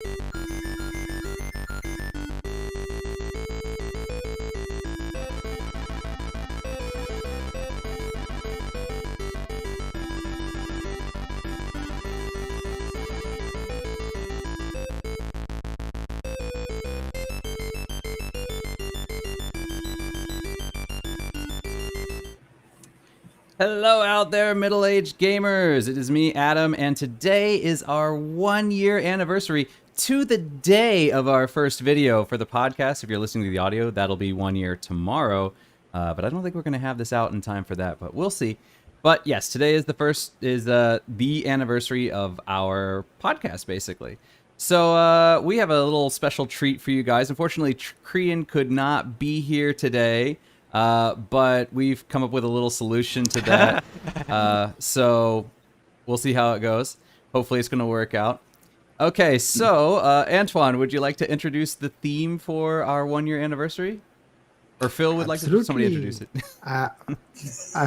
Hello out there, middle-aged gamers. It is me, Adam, and today is our 1-year anniversary to the day of our first video for the podcast. If you're listening to the audio, that'll be 1 year tomorrow. But I don't think we're going to have this out in time for that, but we'll see. But yes, today is the anniversary of our podcast, basically. So we have a little special treat for you guys. Unfortunately, Krian could not be here today. But we've come up with a little solution to that. So we'll see how it goes. Hopefully it's going to work out. Okay, so Antoine, would you like to introduce the theme for our 1-year anniversary? Or Phil would like to somebody introduce it.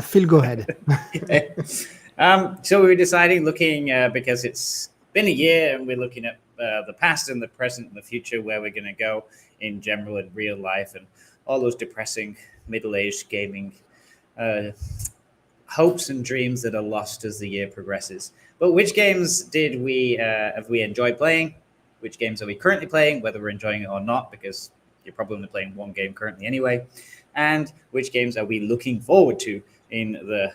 Phil, go ahead. Okay. So we were deciding, because it's been a year and we're looking at the past and the present and the future, where we're going to go in general in real life, and all those depressing middle-aged gaming hopes and dreams that are lost as the year progresses. But which games have we enjoyed playing? Which games are we currently playing, whether we're enjoying it or not, because you're probably only playing one game currently anyway. And which games are we looking forward to in the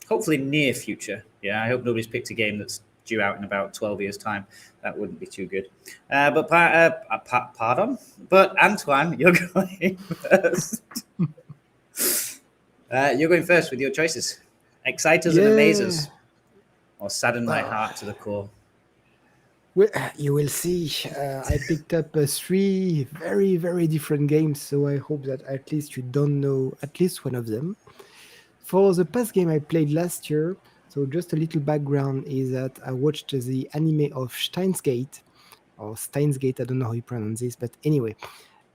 hopefully near future? Yeah, I hope nobody's picked a game that's due out in about 12 years' time. That wouldn't be too good. Pardon? But Antoine, you're going first. You're going first with your choices. Excite us and amaze us, or sadden my heart to the core. Well, you will see. I picked up 3 very, very different games, so I hope that at least you don't know at least one of them. For the past game I played last year, so just a little background is that I watched the anime of Steins Gate, or Steins Gate, I don't know how you pronounce this, but anyway.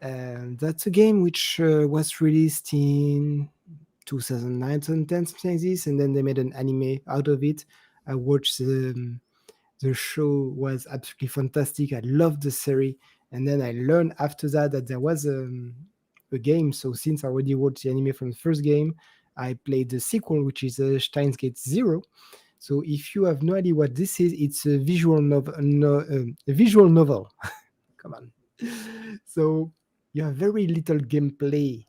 That's a game which was released in 2009, 2010, something like this, and then they made an anime out of it. I watched the show, was absolutely fantastic. I loved the series, and then I learned after that there was a game. So since I already watched the anime from the first game, I played the sequel, which is Steins Gate 0. So if you have no idea what this is, it's a visual novel. A visual novel. Come on. So you have very little gameplay,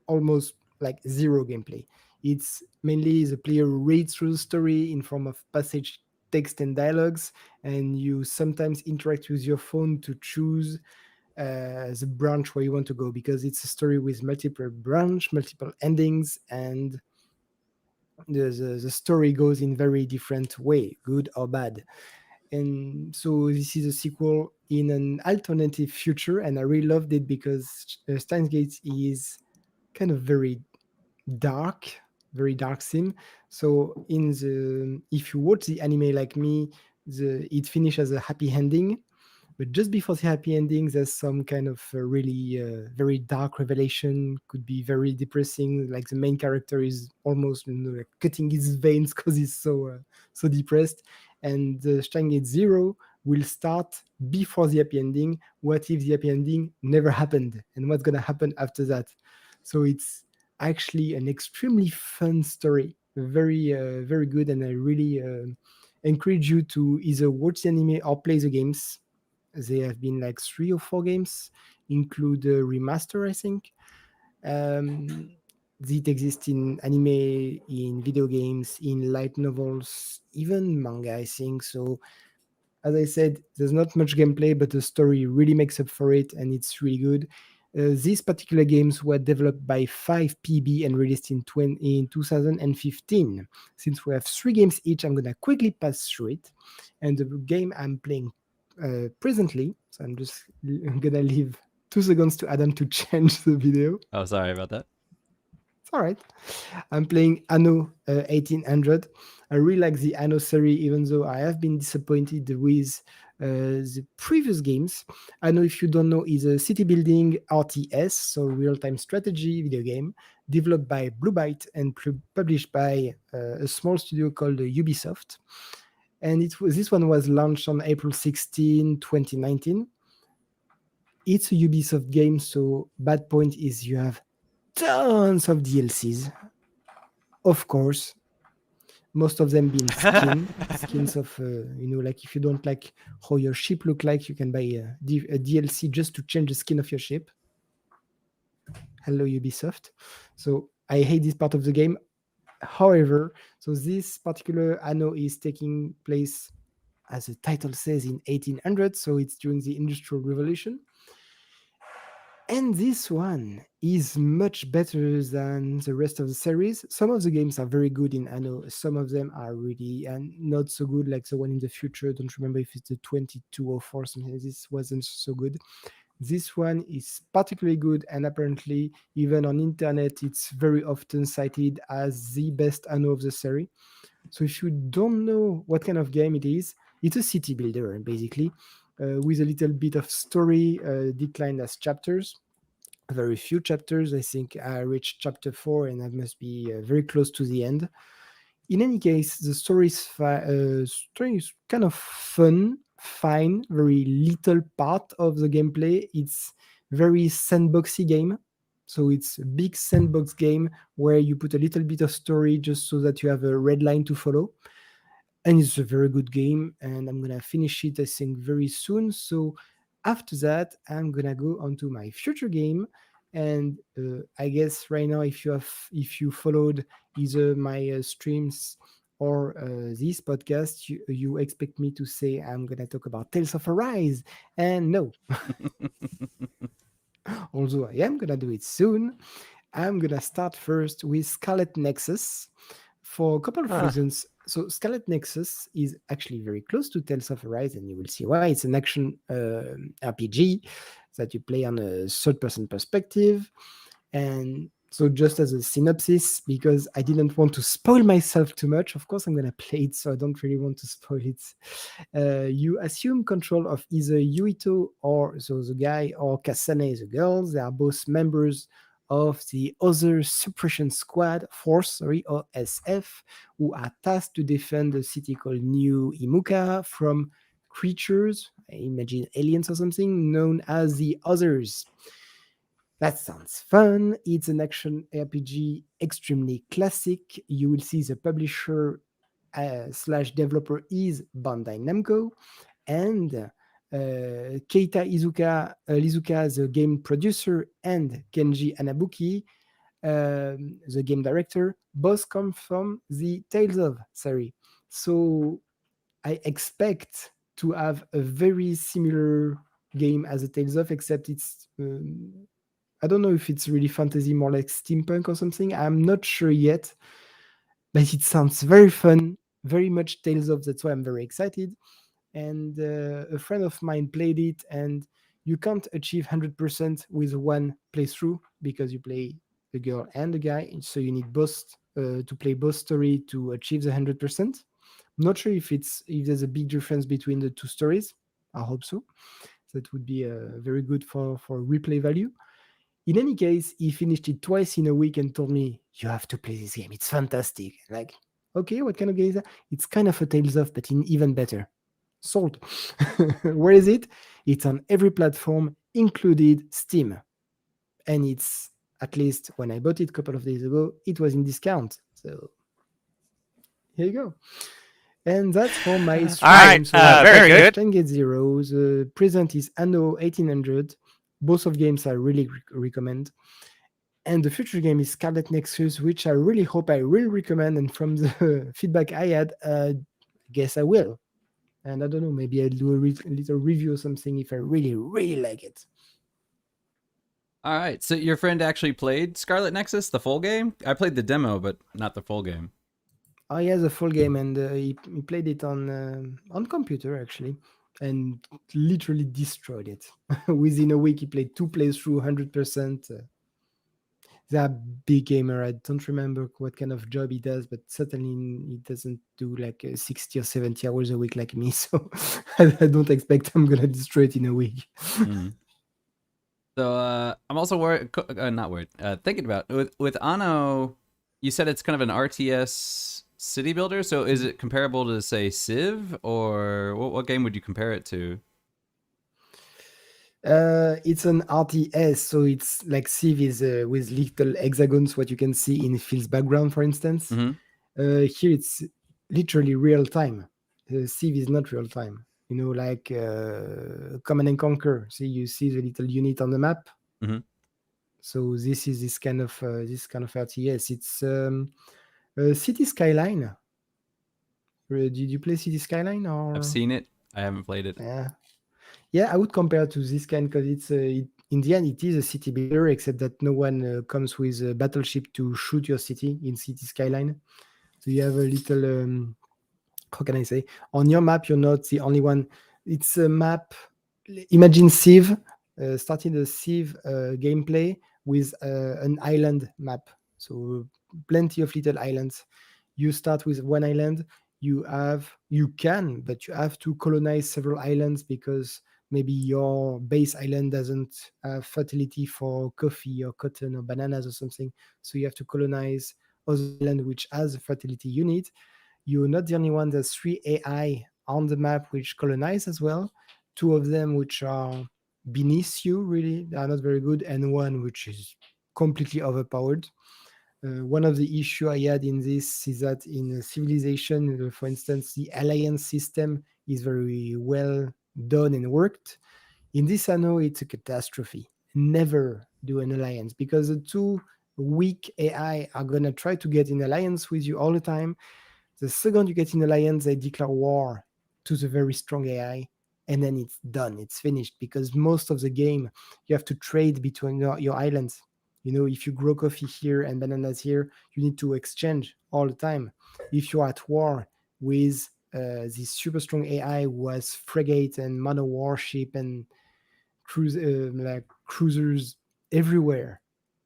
almost like zero gameplay. It's mainly the player reads through the story in form of passage, text, and dialogues, and you sometimes interact with your phone to choose the branch where you want to go, because it's a story with multiple branch, multiple endings, and the story goes in very different way, good or bad. And so this is a sequel in an alternative future, and I really loved it because Steins Gate is kind of very dark sim. So if you watch the anime like me, it finishes as a happy ending. But just before the happy ending, there's some kind of really very dark revelation. Could be very depressing. Like the main character is almost like cutting his veins because he's so depressed. And the Steins Gate 0 will start before the happy ending. What if the happy ending never happened? And what's going to happen after that? So it's actually an extremely fun story. Very, very good. And I really encourage you to either watch the anime or play the games. There have been like 3 or 4 games, include a remaster, I think. It exists in anime, in video games, in light novels, even manga, I think. So, as I said, there's not much gameplay, but the story really makes up for it, and it's really good. These particular games were developed by 5PB and released in 2015. Since we have 3 games each, I'm going to quickly pass through it. And the game I'm playing presently, so I'm going to leave 2 seconds to Adam to change the video. Oh, sorry about that. It's all right. I'm playing Anno 1800. I really like the Anno series, even though I have been disappointed with the previous games. Anno, if you don't know, is a city building RTS, so real-time strategy video game, developed by Blue Byte and published by a small studio called Ubisoft. and this one was launched on April 16, 2019. It's a Ubisoft game, so bad point is you have tons of DLCs. Of course, most of them being skins of, like if you don't like how your ship look like, you can buy a DLC just to change the skin of your ship. Hello, Ubisoft. So I hate this part of the game. However, so this particular Anno is taking place, as the title says, in 1800, so it's during the Industrial Revolution. And this one is much better than the rest of the series. Some of the games are very good in Anno. Some of them are really and not so good, like the one in the future. I don't remember if it's the 2204 something. This wasn't so good. This one is particularly good, and apparently, even on internet, it's very often cited as the best Anno of the series. So if you don't know what kind of game it is, it's a city builder, basically, with a little bit of story declined as chapters. Very few chapters. I think I reached chapter 4, and I must be very close to the end. In any case, the story is kind of fun, fine, very little part of the gameplay. It's very sandboxy game. So it's a big sandbox game where you put a little bit of story just so that you have a red line to follow. And it's a very good game, and I'm gonna finish it, I think, very soon. So after that, I'm gonna go on to my future game. And I guess right now, if you followed either my streams or this podcast, you expect me to say I'm gonna talk about Tales of Arise, and no. Although I am gonna do it soon, I'm gonna start first with Scarlet Nexus for a couple of reasons. So Scarlet Nexus is actually very close to Tales of Arise, and you will see why. It's an action RPG that you play on a third-person perspective. And so just as a synopsis, because I didn't want to spoil myself too much, of course I'm going to play it, so I don't really want to spoil it. You assume control of either Yuito, or so the guy, or Kasane, the girl. They are both members of the other suppression squad force, or SF, who are tasked to defend a city called New Imuka from creatures, I imagine aliens or something, known as the Others. That sounds fun. It's an action RPG, extremely classic. You will see the publisher slash developer is Bandai Namco, and Keita Iizuka, the game producer, and Kenji Anabuki, the game director, both come from the Tales of series. So I expect to have a very similar game as a Tales of, except it's I don't know if it's really fantasy, more like steampunk or something. I'm not sure yet, but it sounds very fun, very much Tales of. That's why I'm very excited. And a friend of mine played it, and you can't achieve 100% with one playthrough because you play the girl and the guy, so you need both to play both story to achieve the 100%. I'm not sure if there's a big difference between the two stories. I hope so. That would be very good for replay value. In any case, he finished it twice in a week and told me, "You have to play this game. It's fantastic." Like, okay, what kind of game is that? It's kind of a Tales of, but even better. Sold. Where is it? It's on every platform, included Steam. And it's, at least when I bought it a couple of days ago, it was in discount. So here you go. And that's for my stream. All right, very good. Steins Gate Zero. The present is Anno 1800. Both of games I really recommend. And the future game is Scarlet Nexus, which I really hope I will recommend. And from the feedback I had, I guess I will. And I don't know, maybe I'll do a little review or something if I really, really like it. All right. So your friend actually played Scarlet Nexus, the full game? I played the demo, but not the full game. Oh, yeah, the full game. And he played it on computer, actually. And literally destroyed it. Within a week, he played 2 playthrough, 100%. They're a big gamer. I don't remember what kind of job he does, but certainly he doesn't do like 60 or 70 hours a week like me. So I don't expect I'm going to destroy it in a week. Mm. So I'm also not worried. Thinking about with Anno, you said it's kind of an RTS city builder. So is it comparable to, say, Civ, or what game would you compare it to? It's an RTS, so it's like Civ is with little hexagons, what you can see in Phil's background, for instance. Mm-hmm. Here it's literally real time. Civ is not real time. Like Command and Conquer. See, you see the little unit on the map. Mm-hmm. So this is this kind of RTS. It's City Skyline. Did you play City Skyline? Or I've seen it. I haven't played it. Yeah, I would compare to this kind because it's in the end it is a city builder, except that no one comes with a battleship to shoot your city in City Skyline. So you have a little how can I say? On your map, you're not the only one. It's a map. Imagine Civ, starting the Civ gameplay with an island map. So plenty of little islands. You start with one island. You can, but you have to colonize several islands because maybe your base island doesn't have fertility for coffee or cotton or bananas or something. So you have to colonize other island which has a fertility unit. You're not the only one. There's 3 AI on the map which colonize as well. 2 of them which are beneath you, really. They are not very good. And 1 which is completely overpowered. One of the issue I had in this is that in Civilization, for instance, the alliance system is very well done and worked. In this Anno, it's a catastrophe. Never do an alliance because the 2 weak AI are going to try to get in alliance with you all the time. The second you get in alliance, they declare war to the very strong AI, and then it's done. It's finished because most of the game, you have to trade between your islands. If you grow coffee here and bananas here, you need to exchange all the time. If you're at war with this super strong AI who has frigate and mono warship and cruisers everywhere,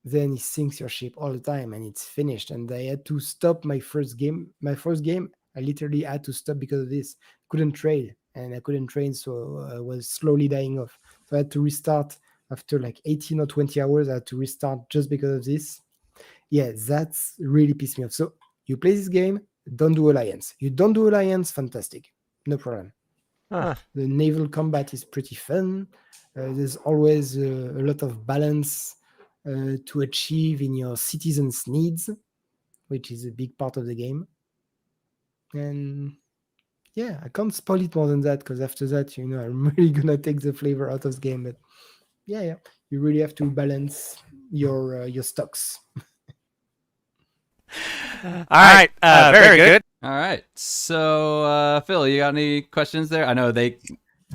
then he sinks your ship all the time and it's finished. And I had to stop my first game. I literally had to stop because of this. Couldn't trade and I couldn't train, so I was slowly dying off. So I had to restart after like 18 or 20 hours. I had to restart just because of this. Yeah, that's really pissed me off. So you play this game, don't do alliance. You don't do alliance, fantastic. No problem. The naval combat is pretty fun. There's always a lot of balance to achieve in your citizens' needs, which is a big part of the game. And yeah, I can't spoil it more than that because after that, I'm really gonna take the flavor out of the game. But yeah, you really have to balance your stocks. All right, very good. All right. So, Phil, you got any questions there? I know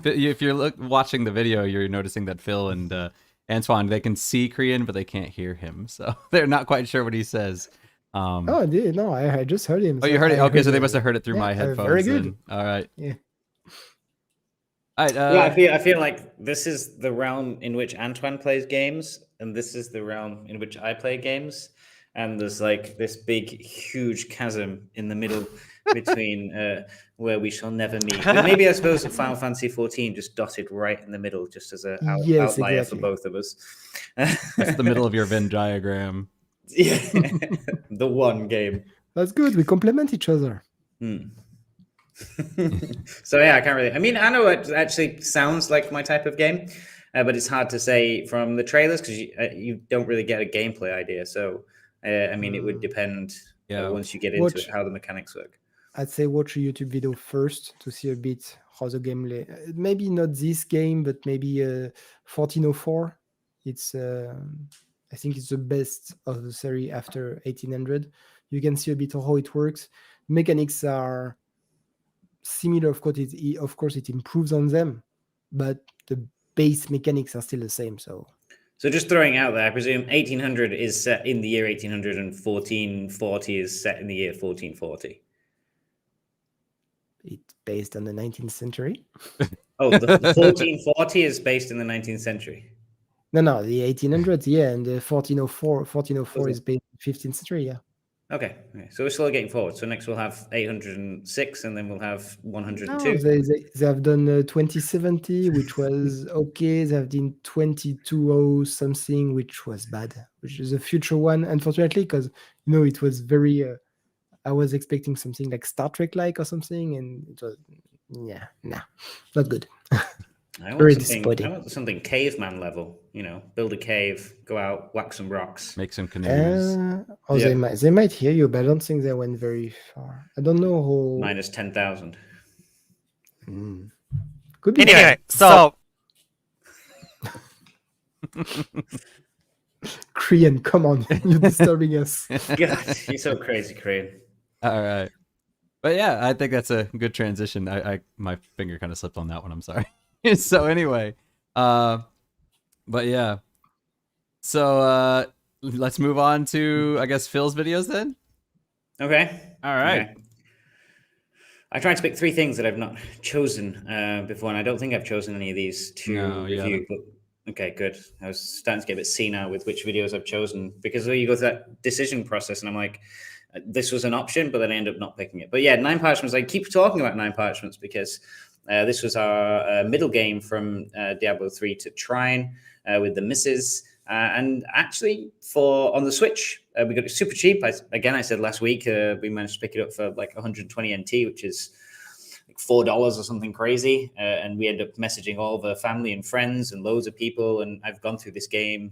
if you're watching the video, you're noticing that Phil and Antoine, they can see Korean, but they can't hear him. So they're not quite sure what he says. I did. No, I just heard him. Oh, you heard it? Okay, so they must have heard it through my headphones. Very good. Then. All right. Yeah. All right. I feel like this is the realm in which Antoine plays games, and this is the realm in which I play games. And there's like this big, huge chasm in the middle between where we shall never meet. But maybe I suppose Final Fantasy 14 just dotted right in the middle, just as an outlier for both of us. That's the middle of your Venn diagram. Yeah, the one game. That's good. We complement each other. So yeah, I can't really. I mean, Anno actually sounds like my type of game, but it's hard to say from the trailers because you don't really get a gameplay idea. So I mean, it would depend once you get into it, how the mechanics work. I'd say watch a YouTube video first to see a bit how the game. Maybe not this game, but maybe 1404. It's I think it's the best of the series after 1800. You can see a bit of how it works. Mechanics are similar. Of course, it improves on them, but the base mechanics are still the same. So just throwing out there, I presume 1800 is set in the year 1800 and 1440 is set in the year 1440. It's based on the 19th century. Oh, the 1440 is based in the 19th century. No, the 1800s, yeah, and the 1404 is based in the 15th century, yeah. Okay, so we're still getting forward. So next we'll have 806, and then we'll have 102. No, they have done 2070, which was okay. They have done 2200 something, which was bad, which is a future one, unfortunately, because it was very I was expecting something like Star Trek-like or something, and it was, not good. I Very want disappointing. something caveman level. Build a cave, go out, whack some rocks. Make some canoes. They might hear you, but I don't think they went very far. I don't know how. Minus 10,000. Could be Anyway, so Korean. Come on, you're disturbing us. God, you're so crazy, Crane. All right. But yeah, I think that's a good transition. I my finger kind of slipped on that one. I'm sorry. So anyway, but yeah. So let's move on to, I guess, Phil's videos then. Okay. All right. Okay. I tried to pick 3 things that I've not chosen before, and I don't think I've chosen any of these to review. But okay, good. I was starting to get a bit senile with which videos I've chosen, because you go through that decision process, and I'm like, this was an option, but then I end up not picking it. But yeah, 9 Parchments. I keep talking about 9 Parchments because this was our middle game from Diablo 3 to Trine with the misses. And actually, on the Switch, we got it super cheap. I said last week, we managed to pick it up for like 120 NT, which is like $4 or something crazy. And we end up messaging all the family and friends and loads of people. And I've gone through this game.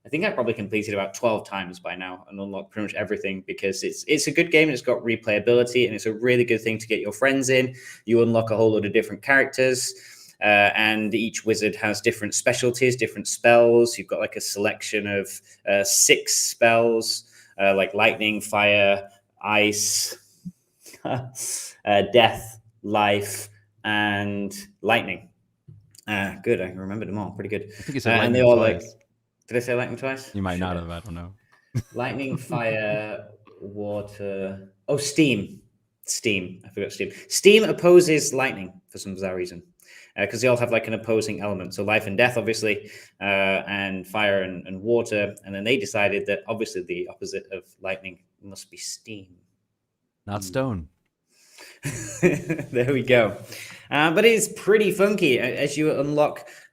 I think I've probably completed about 12 times by now and unlocked pretty much everything, because it's a good game and it's got replayability, and it's a really good thing to get your friends in. You unlock a whole lot of different characters. And each wizard has different specialties, different spells. You've got like a selection of 6 spells, like lightning, fire, ice, death, life, and lightning. Good, I can remember them all. Pretty good. I think you said lightning and they all twice. Did I say lightning twice? You might not have. I don't know. Lightning, fire, water. Oh, steam. Steam. I forgot steam. Steam opposes lightning for some bizarre reason, because they all have like an opposing element. So life and death, obviously, and fire and water. And then they decided that obviously the opposite of lightning must be steam. Not stone. There we go. But it's pretty funky. As you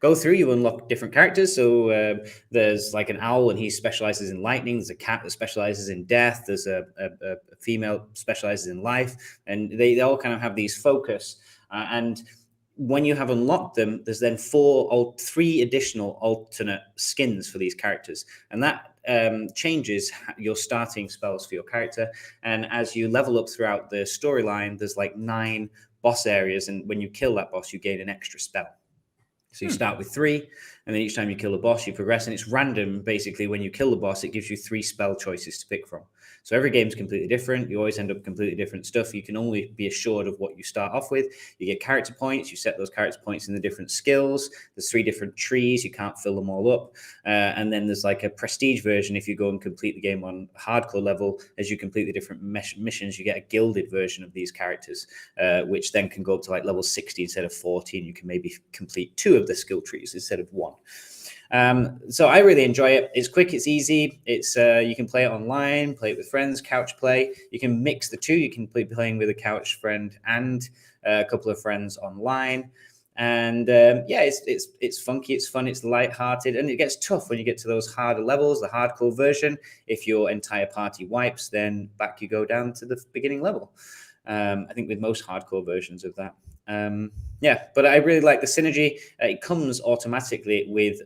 go through, you unlock different characters. So there's like an owl, and he specializes in lightning. There's a cat that specializes in death. There's a female specializes in life. And they all kind of have these focus. And when you have unlocked them, there's then 3 additional alternate skins for these characters. And that changes your starting spells for your character. And as you level up throughout the storyline, there's like 9 boss areas. And when you kill that boss, you gain an extra spell. So you start with 3, and then each time you kill a boss, you progress. And it's random. Basically, when you kill the boss, it gives you 3 spell choices to pick from. So every game's completely different. You always end up completely different stuff. You can only be assured of what you start off with. You get character points. You set those character points in the different skills. There's 3 different trees. You can't fill them all up. And then there's like a prestige version. If you go and complete the game on hardcore level, as you complete the different missions, you get a gilded version of these characters, which then can go up to like level 60 instead of 40. And you can maybe complete 2 of the skill trees instead of 1. So I really enjoy it. It's quick, it's easy. It's you can play it online, play it with friends, couch play. You can mix the 2. You can play playing with a couch friend and a couple of friends online. And it's funky, it's fun, it's lighthearted, and it gets tough when you get to those harder levels, the hardcore version. If your entire party wipes, then back you go down to the beginning level. I think with most hardcore versions of that. But I really like the synergy. It comes automatically with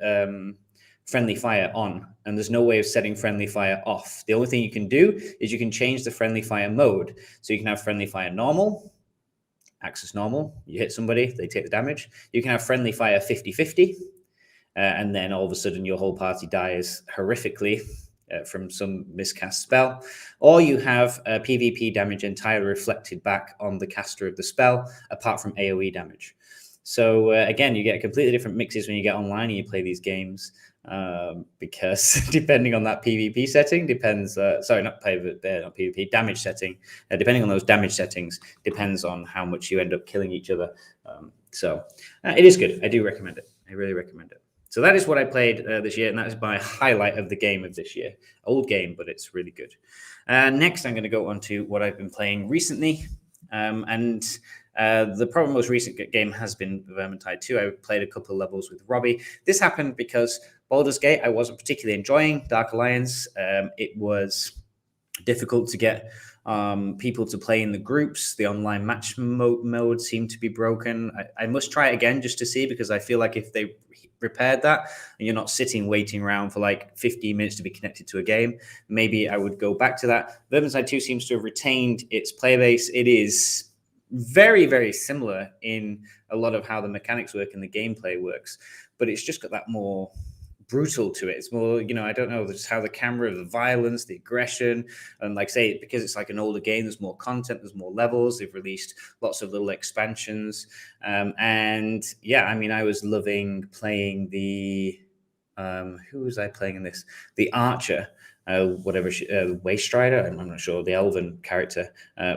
friendly fire on, and there's no way of setting friendly fire off. The only thing you can do is you can change the friendly fire mode. So you can have friendly fire normal, Axis normal. You hit somebody, they take the damage. You can have friendly fire 50-50, and then all of a sudden your whole party dies horrifically from some miscast spell, or you have PvP damage entirely reflected back on the caster of the spell, apart from AoE damage. So again, you get completely different mixes when you get online and you play these games, because depending on that PvP setting depends. Not PvP, damage setting. Depending on those damage settings depends on how much you end up killing each other. So it is good. I do recommend it. I really recommend it. So that is what I played this year, and that is my highlight of the game of this year. Old game, but it's really good. Next, I'm going to go on to what I've been playing recently. The probably most recent game has been Vermintide II. I played a couple of levels with Robbie. This happened because Baldur's Gate I wasn't particularly enjoying. Dark Alliance, it was difficult to get people to play in the groups. The online match mode seemed to be broken. I must try it again just to see, because I feel like if they repaired that and you're not sitting waiting around for like 15 minutes to be connected to a game, maybe I would go back to that. Vermintide 2 seems to have retained its player base. It is very, very similar in a lot of how the mechanics work and the gameplay works, but it's just got that more brutal to it. It's more, I don't know, just how the camera, the violence, the aggression, and like say, because it's like an older game, there's more content, there's more levels. They've released lots of little expansions, and yeah, I mean, I was loving playing the who was I playing in this? The Archer. Waste Strider, I'm not sure, the elven character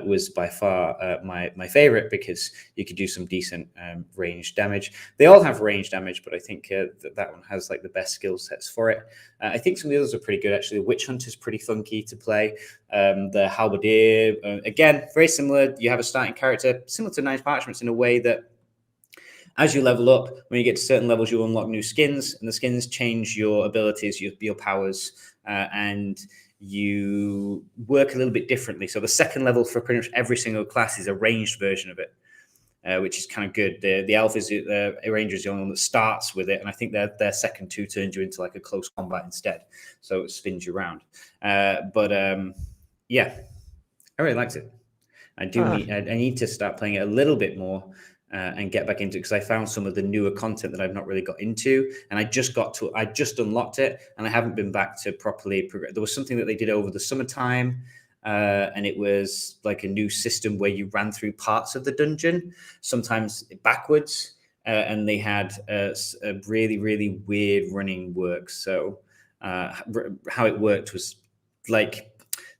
was by far my favorite, because you could do some decent range damage. They all have range damage, but I think that one has like the best skill sets for it. I think some of the others are pretty good, actually. Witch Hunt is pretty funky to play. The Halberdier, again, very similar. You have a starting character similar to Nice Parchments in a way that as you level up, when you get to certain levels, you unlock new skins, and the skins change your abilities, your powers, and you work a little bit differently. So the second level for pretty much every single class is a ranged version of it, which is kind of good. The Elf is the Ranger is the only one that starts with it, and I think their second two turns you into like a close combat instead, so it spins you around. Yeah, I really liked it. I need to start playing it a little bit more. And get back into it, because I found some of the newer content that I've not really got into, and I just unlocked it, and I haven't been back to properly progress. There was something that they did over the summertime, and it was like a new system where you ran through parts of the dungeon, sometimes backwards, and they had a really, really weird running work. So how it worked was like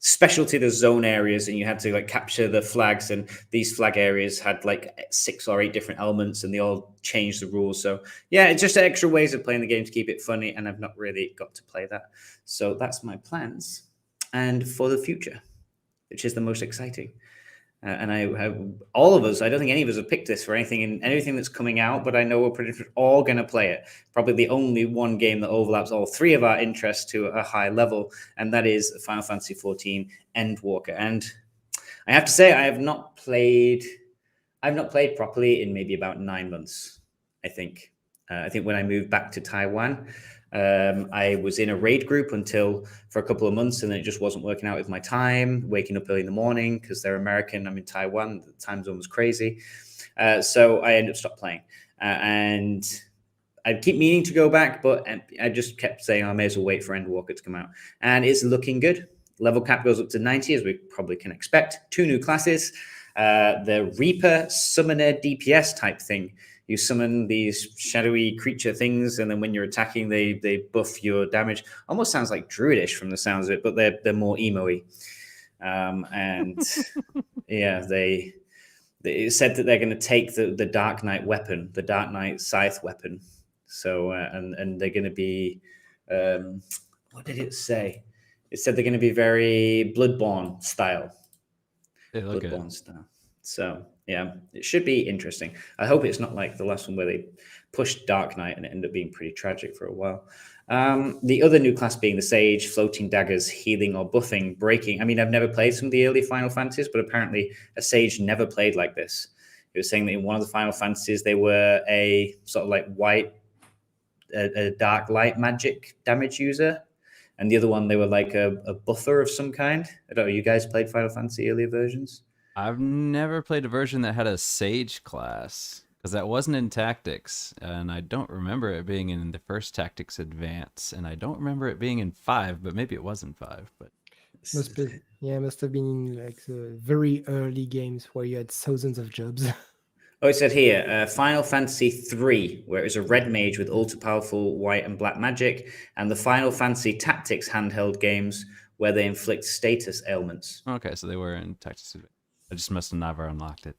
specialty the zone areas, and you had to like capture the flags, and these flag areas had like 6 or 8 different elements, and they all changed the rules. So yeah, it's just extra ways of playing the game to keep it funny, and I've not really got to play that. So that's my plans and for the future, which is the most exciting. And all of us, I don't think any of us have picked this for anything that's coming out, but I know we're pretty much all going to play it. Probably the only one game that overlaps all 3 of our interests to a high level, and that is Final Fantasy XIV Endwalker. And I have to say, I've not played properly in maybe about 9 months, I think. I think when I moved back to Taiwan, I was in a raid group for a couple of months, and then it just wasn't working out with my time, waking up early in the morning because they're American. I'm in Taiwan. The time zone was crazy. So I ended up stopped playing. And I keep meaning to go back, but I just kept saying I may as well wait for Endwalker to come out. And it's looking good. Level cap goes up to 90, as we probably can expect. 2 new classes. The Reaper Summoner DPS type thing. You summon these shadowy creature things, and then when you're attacking, they buff your damage. Almost sounds like Druidish from the sounds of it, but they're more emo-y. And yeah, they said that they're going to take the Dark Knight weapon, the Dark Knight Scythe weapon. So and they're going to be what did it say? It said they're going to be very Bloodborne style. Bloodborne style. So yeah, it should be interesting. I hope it's not like the last one where they pushed Dark Knight and it ended up being pretty tragic for a while. The other new class being the Sage, floating daggers, healing or buffing, breaking. I mean, I've never played some of the early Final Fantasies, but apparently a Sage never played like this. It was saying that in one of the Final Fantasies, they were a sort of like a dark light magic damage user. And the other one, they were like a buffer of some kind. I don't know, you guys played Final Fantasy earlier versions? I've never played a version that had a Sage class, because that wasn't in Tactics, and I don't remember it being in the first Tactics Advance, and I don't remember it being in 5, but maybe it was in 5. But must have been in like the very early games where you had thousands of jobs. Oh, it said here, Final Fantasy III, where it was a red mage with ultra-powerful white and black magic, and the Final Fantasy Tactics handheld games, where they inflict status ailments. Okay, so they were in Tactics Advance. I just must have never unlocked it.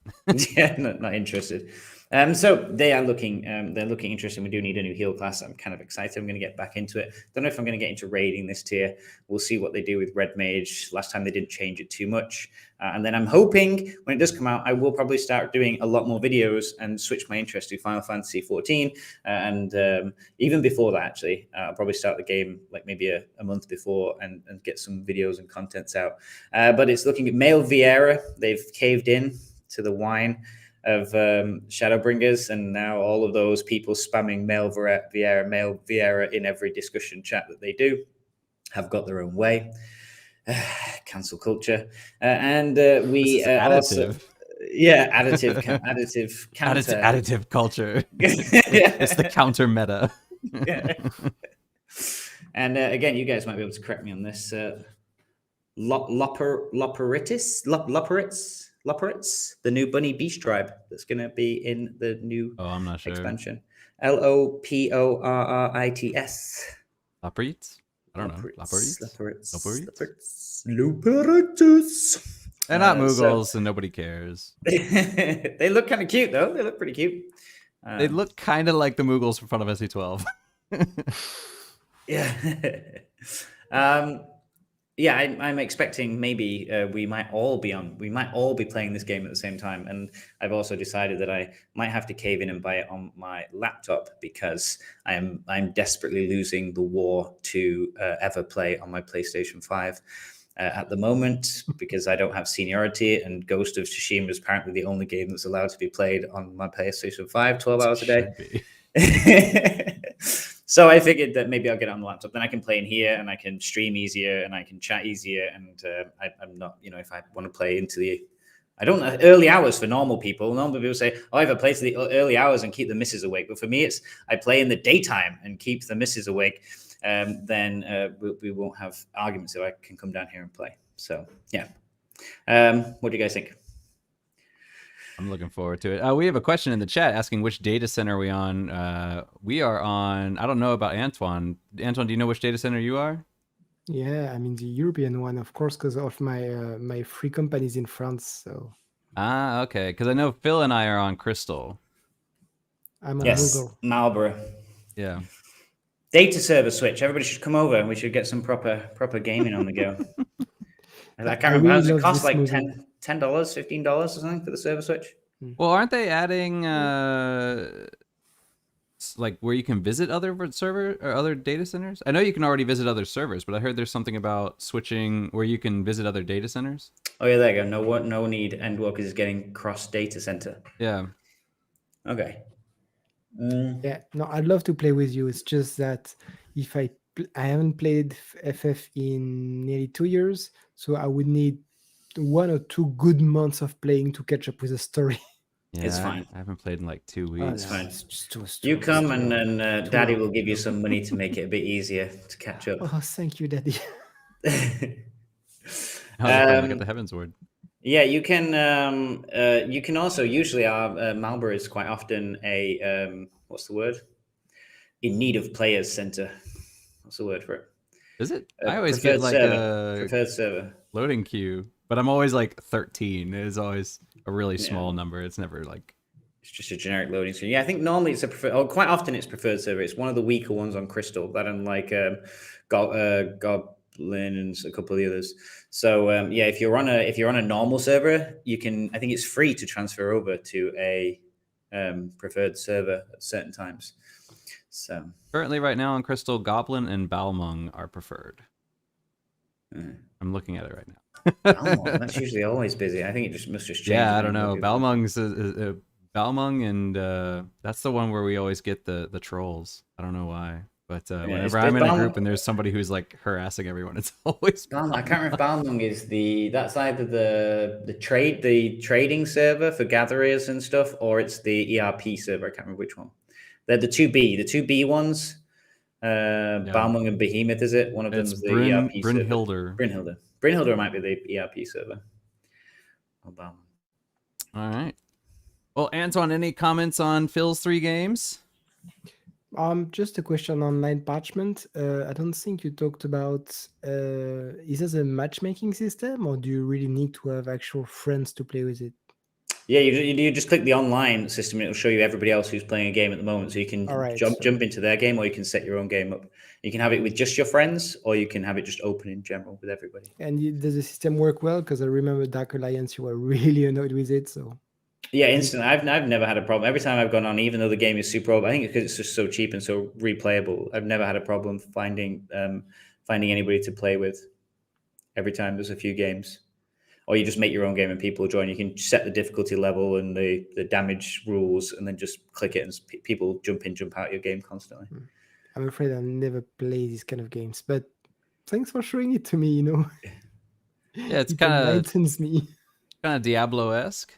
Yeah, not interested. So they're looking interesting. We do need a new heal class. I'm kind of excited. I'm going to get back into it. Don't know if I'm going to get into raiding this tier. We'll see what they do with Red Mage. Last time they didn't change it too much. And then I'm hoping when it does come out, I will probably start doing a lot more videos and switch my interest to Final Fantasy 14. And even before that, actually, I'll probably start the game like maybe a month before and get some videos and contents out. But it's looking at Male Vieira. They've caved in to the whine of Shadowbringers, and now all of those people spamming Male Vieira in every discussion chat that they do have got their own way. Cancel culture. And we also... Yeah, additive counter. Additive culture. It's the counter meta. And again, you guys might be able to correct me on this. Loperitz, the new Bunny Beast tribe that's going to be in the new I'm not sure. expansion. Loporrits. Loperitz? I don't know. Loperitz. They're not Moogles, and nobody cares. They look kind of cute, though. They look pretty cute. They look kind of like the Moogles from Final Fantasy 12. Yeah. Yeah, I'm expecting maybe we might all be playing this game at the same time. And I've also decided that I might have to cave in and buy it on my laptop because I'm desperately losing the war to ever play on my PlayStation 5 at the moment because I don't have seniority, and Ghost of Tsushima is apparently the only game that's allowed to be played on my PlayStation 5 12 hours a day. So I figured that maybe I'll get it on the laptop. Then I can play in here, and I can stream easier, and I can chat easier. And I'm not, if I want to play into the, I don't know, early hours for normal people. Normal people say, "Oh, if I play to the early hours and keep the missus awake." But for me, it's I play in the daytime and keep the missus awake. Then we won't have arguments. So I can come down here and play. So yeah, what do you guys think? I'm looking forward to it. We have a question in the chat asking which data center are we on. We are on, I don't know about Antoine. Antoine, do you know which data center you are? Yeah, I'm in the European one, of course, because of my free companies in France. So. Okay. Because I know Phil and I are on Crystal. I'm on Google. Marlborough. Yeah. Data server switch. Everybody should come over, and we should get some proper gaming on the go. I can't remember. Does it cost like $10, $15 or something for the server switch? Well, aren't they adding like where you can visit other server or other data centers? I know you can already visit other servers, but I heard there's something about switching where you can visit other data centers. Oh yeah, there you go. No need. Endwalkers is getting cross data center. Yeah. Okay. Yeah. No, I'd love to play with you. It's just that if I haven't played FF in nearly 2 years, so I would need 1 or 2 good months of playing to catch up with the story. Yeah, it's fine. I haven't played in like 2 weeks. It's fine. You come and then Daddy will give you some money to make it a bit easier to catch up. Oh, thank you, Daddy. Look at the Heaven's Word. Yeah, you can also usually our Marlborough is quite often a what's the word? In need of players center. What's the word for it? Is it? I always get like a preferred server loading queue, but I'm always like 13. It is always a really small number. It's never like it's just a generic loading screen. Yeah, I think normally it's a preferred. Oh, quite often it's preferred server. It's one of the weaker ones on Crystal. That and like Goblin and a couple of the others. So yeah, if you're on a normal server, you can. I think it's free to transfer over to a preferred server at certain times. So currently, right now on Crystal, Goblin and Balmung are preferred. I'm looking at it right now. Balmung, that's usually always busy. I think it must just change. Yeah, I don't know. Balmung's Balmung, and that's the one where we always get the trolls. I don't know why, but whenever I'm in a group and there's somebody who's like harassing everyone, it's always Balmung. I can't remember if Balmung is that's either the trading server for gatherers and stuff, or it's the ERP server. I can't remember which one. They're the 2B ones. Balmung and Behemoth, is it? One of them is the ERP Brynhildr. server. Brynhildr might be the ERP server. Oh, Balmung. All right. Well, Antoine, any comments on Phil's 3 games? Just a question on Line Parchment. I don't think you talked about, is this a matchmaking system, or do you really need to have actual friends to play with it? Yeah, you just click the online system, and it'll show you everybody else who's playing a game at the moment. So you can All right. jump into their game, or you can set your own game up. You can have it with just your friends, or you can have it just open in general with everybody. And does the system work well? Because I remember Dark Alliance, you were really annoyed with it. So Yeah, instant. I've never had a problem. Every time I've gone on, even though the game is super old, I think it's because it's just so cheap and so replayable. I've never had a problem finding anybody to play with. Every time there's a few games. Or you just make your own game and people join. You can set the difficulty level and the damage rules, and then just click it, and people jump in, jump out your game constantly. I'm afraid I'll never play these kind of games. But thanks for showing it to me. Yeah, it's It kind enlightens me. of Diablo-esque.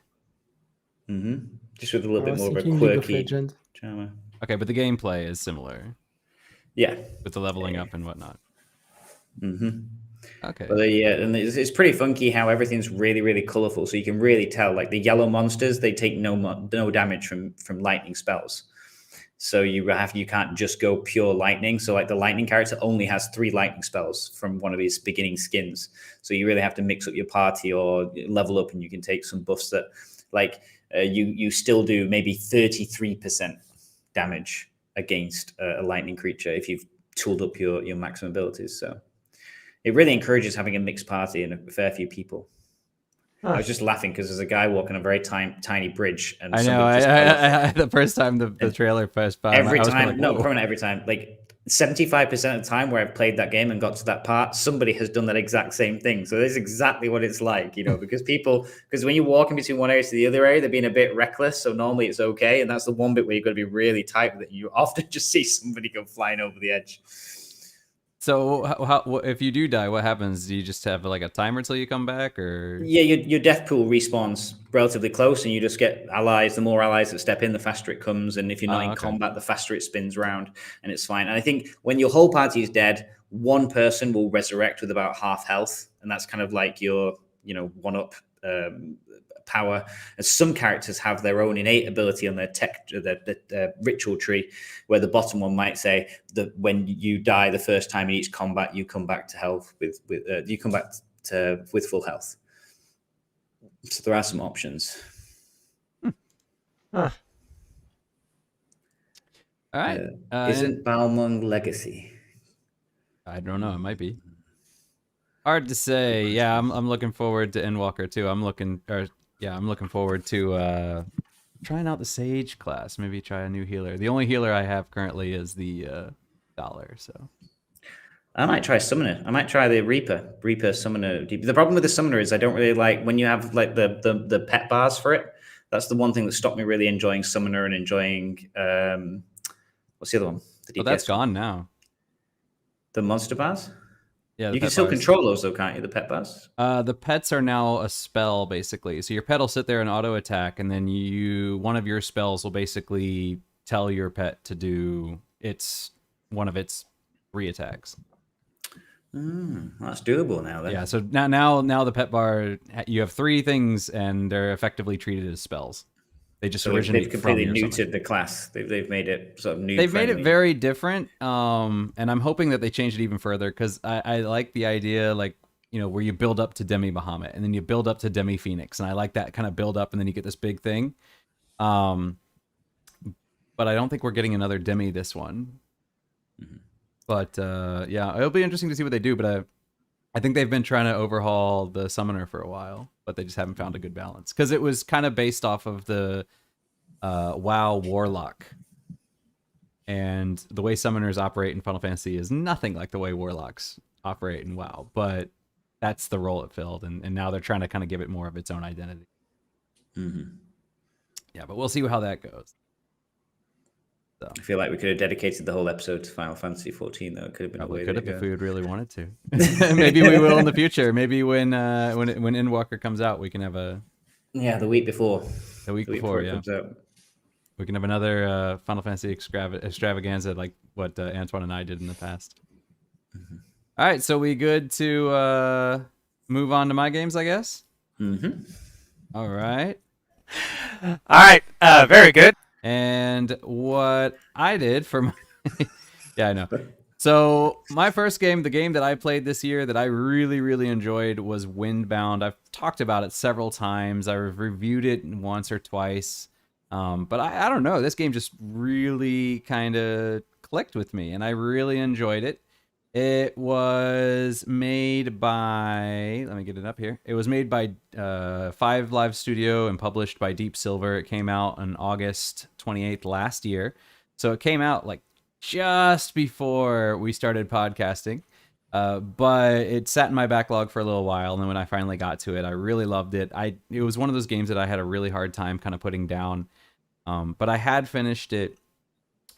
Just with a little I bit was more of a thinking League of quirky Legends. charmer. Okay, but the gameplay is similar Yeah. with the leveling up and whatnot. Okay. But and it's pretty funky how everything's really, really colorful. So you can really tell, like the yellow monsters, they take no damage from lightning spells. So you can't just go pure lightning. So like the lightning character only has 3 lightning spells from one of his beginning skins. So you really have to mix up your party or level up, and you can take some buffs that, like you still do maybe 33% damage against a lightning creature if you've tooled up your maximum abilities. So it really encourages having a mixed party and a fair few people. I was just laughing because there's a guy walking a very tiny bridge, and I know. I the first time the trailer first, every time, probably not every time. Like 75% of the time where I've played that game and got to that part, somebody has done that exact same thing. So that's exactly what it's like, because when you're walking between one area to the other area, they're being a bit reckless. So normally it's okay, and that's the one bit where you've got to be really tight with it. You often just see somebody go flying over the edge. So how if you do die, what happens? Do you just have like a timer till you come back, or? Yeah, your death pool respawns relatively close, and you just get allies. The more allies that step in, the faster it comes. And if you're not in combat, the faster it spins around, and it's fine. And I think when your whole party is dead, one person will resurrect with about half health, and that's kind of like your one-up power. And some characters have their own innate ability on their the ritual tree, where the bottom one might say that when you die the first time in each combat, you come back to health with full health. So there are some options. All right. Isn't Balmung Legacy? I don't know. It might be hard to say. Yeah, I'm looking forward to Endwalker too. I'm looking forward to trying out the Sage class. Maybe try a new healer. The only healer I have currently is the Dollar. So I might try Summoner. I might try the Reaper Summoner. The problem with the Summoner is I don't really like when you have like the pet bars for it. That's the one thing that stopped me really enjoying Summoner and enjoying what's the other one? Oh, that's gone now. The monster bars? Yeah, you can still control those though, can't you? The pet bars? The pets are now a spell, basically. So your pet will sit there and auto attack, and then one of your spells will basically tell your pet to do one of its 3 attacks. That's doable now then. Yeah, so now the pet bar, you have 3 things, and they're effectively treated as spells. They just originate they've completely from neutered the class. They've made it sort of new. They've made it very different, and I'm hoping that they change it even further, because I like the idea, like, where you build up to Demi Bahamut, and then you build up to Demi Phoenix, and I like that kind of build up, and then you get this big thing. But I don't think we're getting another Demi this one. But yeah, it'll be interesting to see what they do. But I think they've been trying to overhaul the Summoner for a while, but they just haven't found a good balance, because it was kind of based off of the WoW Warlock, and the way Summoners operate in Final Fantasy is nothing like the way Warlocks operate in WoW, but that's the role it filled, and now they're trying to kind of give it more of its own identity. Yeah, but we'll see how that goes. So. I feel like we could have dedicated the whole episode to Final Fantasy 14, though. It could have been Probably a way could have to if we would really wanted to. Maybe we will in the future. Maybe when Endwalker comes out, we can have a the week before. The week before, it yeah. comes out. We can have another Final Fantasy extravaganza like what Antoine and I did in the past. All right, so we good to move on to my games, I guess? All right. All right, very good. And what I did for my... Yeah, I know. So my first game, the game that I played this year that I really, really enjoyed was Windbound. I've talked about it several times. I've reviewed it once or twice. But I don't know. This game just really kind of clicked with me, and I really enjoyed it. It was made by, let me get it up here. It was made by Five Live Studio and published by Deep Silver. It came out on August 28th last year. So it came out like just before we started podcasting. But it sat in my backlog for a little while, and then when I finally got to it, I really loved it. It was one of those games that I had a really hard time kind of putting down. But I had finished it.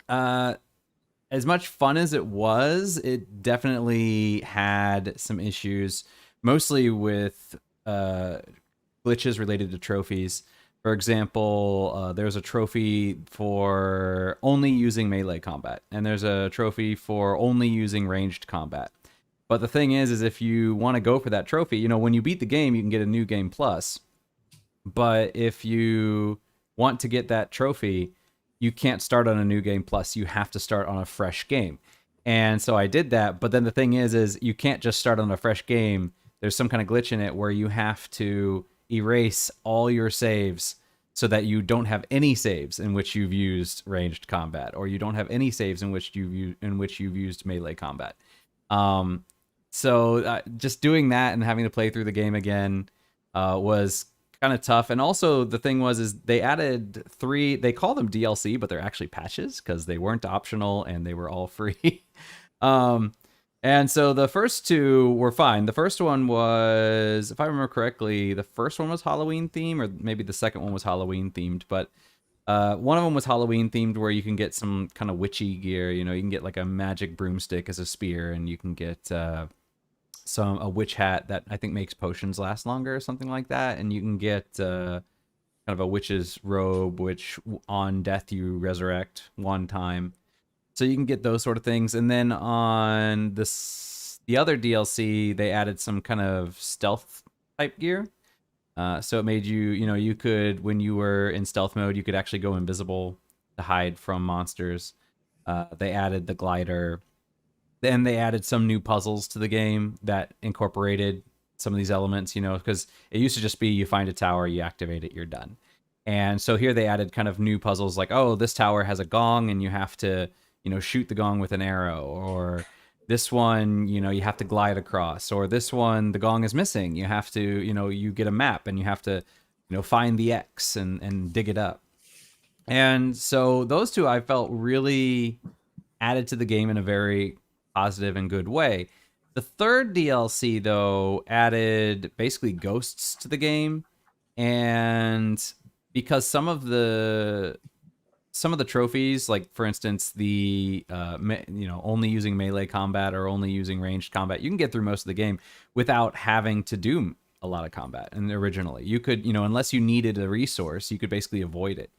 As much fun as it was, it definitely had some issues, mostly with glitches related to trophies. For example, there's a trophy for only using melee combat, and there's a trophy for only using ranged combat. But the thing is if you want to go for that trophy, you know, when you beat the game, you can get a new game plus. But if you want to get that trophy, you can't start on a new game plus. You have to start on a fresh game. And so I did that. But then the thing is you can't just start on a fresh game. There's some kind of glitch in it where you have to erase all your saves so that you don't have any saves in which you've used ranged combat, or you don't have any saves in which you've used melee combat. So just doing that and having to play through the game again was kind of tough. And also the thing was they added 3, they call them DLC, but they're actually patches because they weren't optional and they were all free. And so the first 2 were fine. The first one was, if I remember correctly, the first one was Halloween themed, or maybe the second one was Halloween themed, but one of them was Halloween themed where you can get some kind of witchy gear. You know, you can get like a magic broomstick as a spear, and you can get a witch hat that I think makes potions last longer or something like that. And you can get kind of a witch's robe, which on death you resurrect 1 time. So you can get those sort of things. And then on the other DLC, they added some kind of stealth type gear. So it made you could, when you were in stealth mode, you could actually go invisible to hide from monsters. They added the glider. Then they added some new puzzles to the game that incorporated some of these elements, you know, because it used to just be you find a tower, you activate it, you're done. And so here they added kind of new puzzles like, oh, this tower has a gong and you have to, you know, shoot the gong with an arrow, or this one, you know, you have to glide across, or this one, the gong is missing. You have to, you know, you get a map and you have to, you know, find the X and dig it up. And so those 2 I felt really added to the game in a very positive and good way. The third DLC, though, added basically ghosts to the game, and because some of the trophies, like for instance the only using melee combat or only using ranged combat, you can get through most of the game without having to do a lot of combat. And originally you could, you know, unless you needed a resource, you could basically avoid it.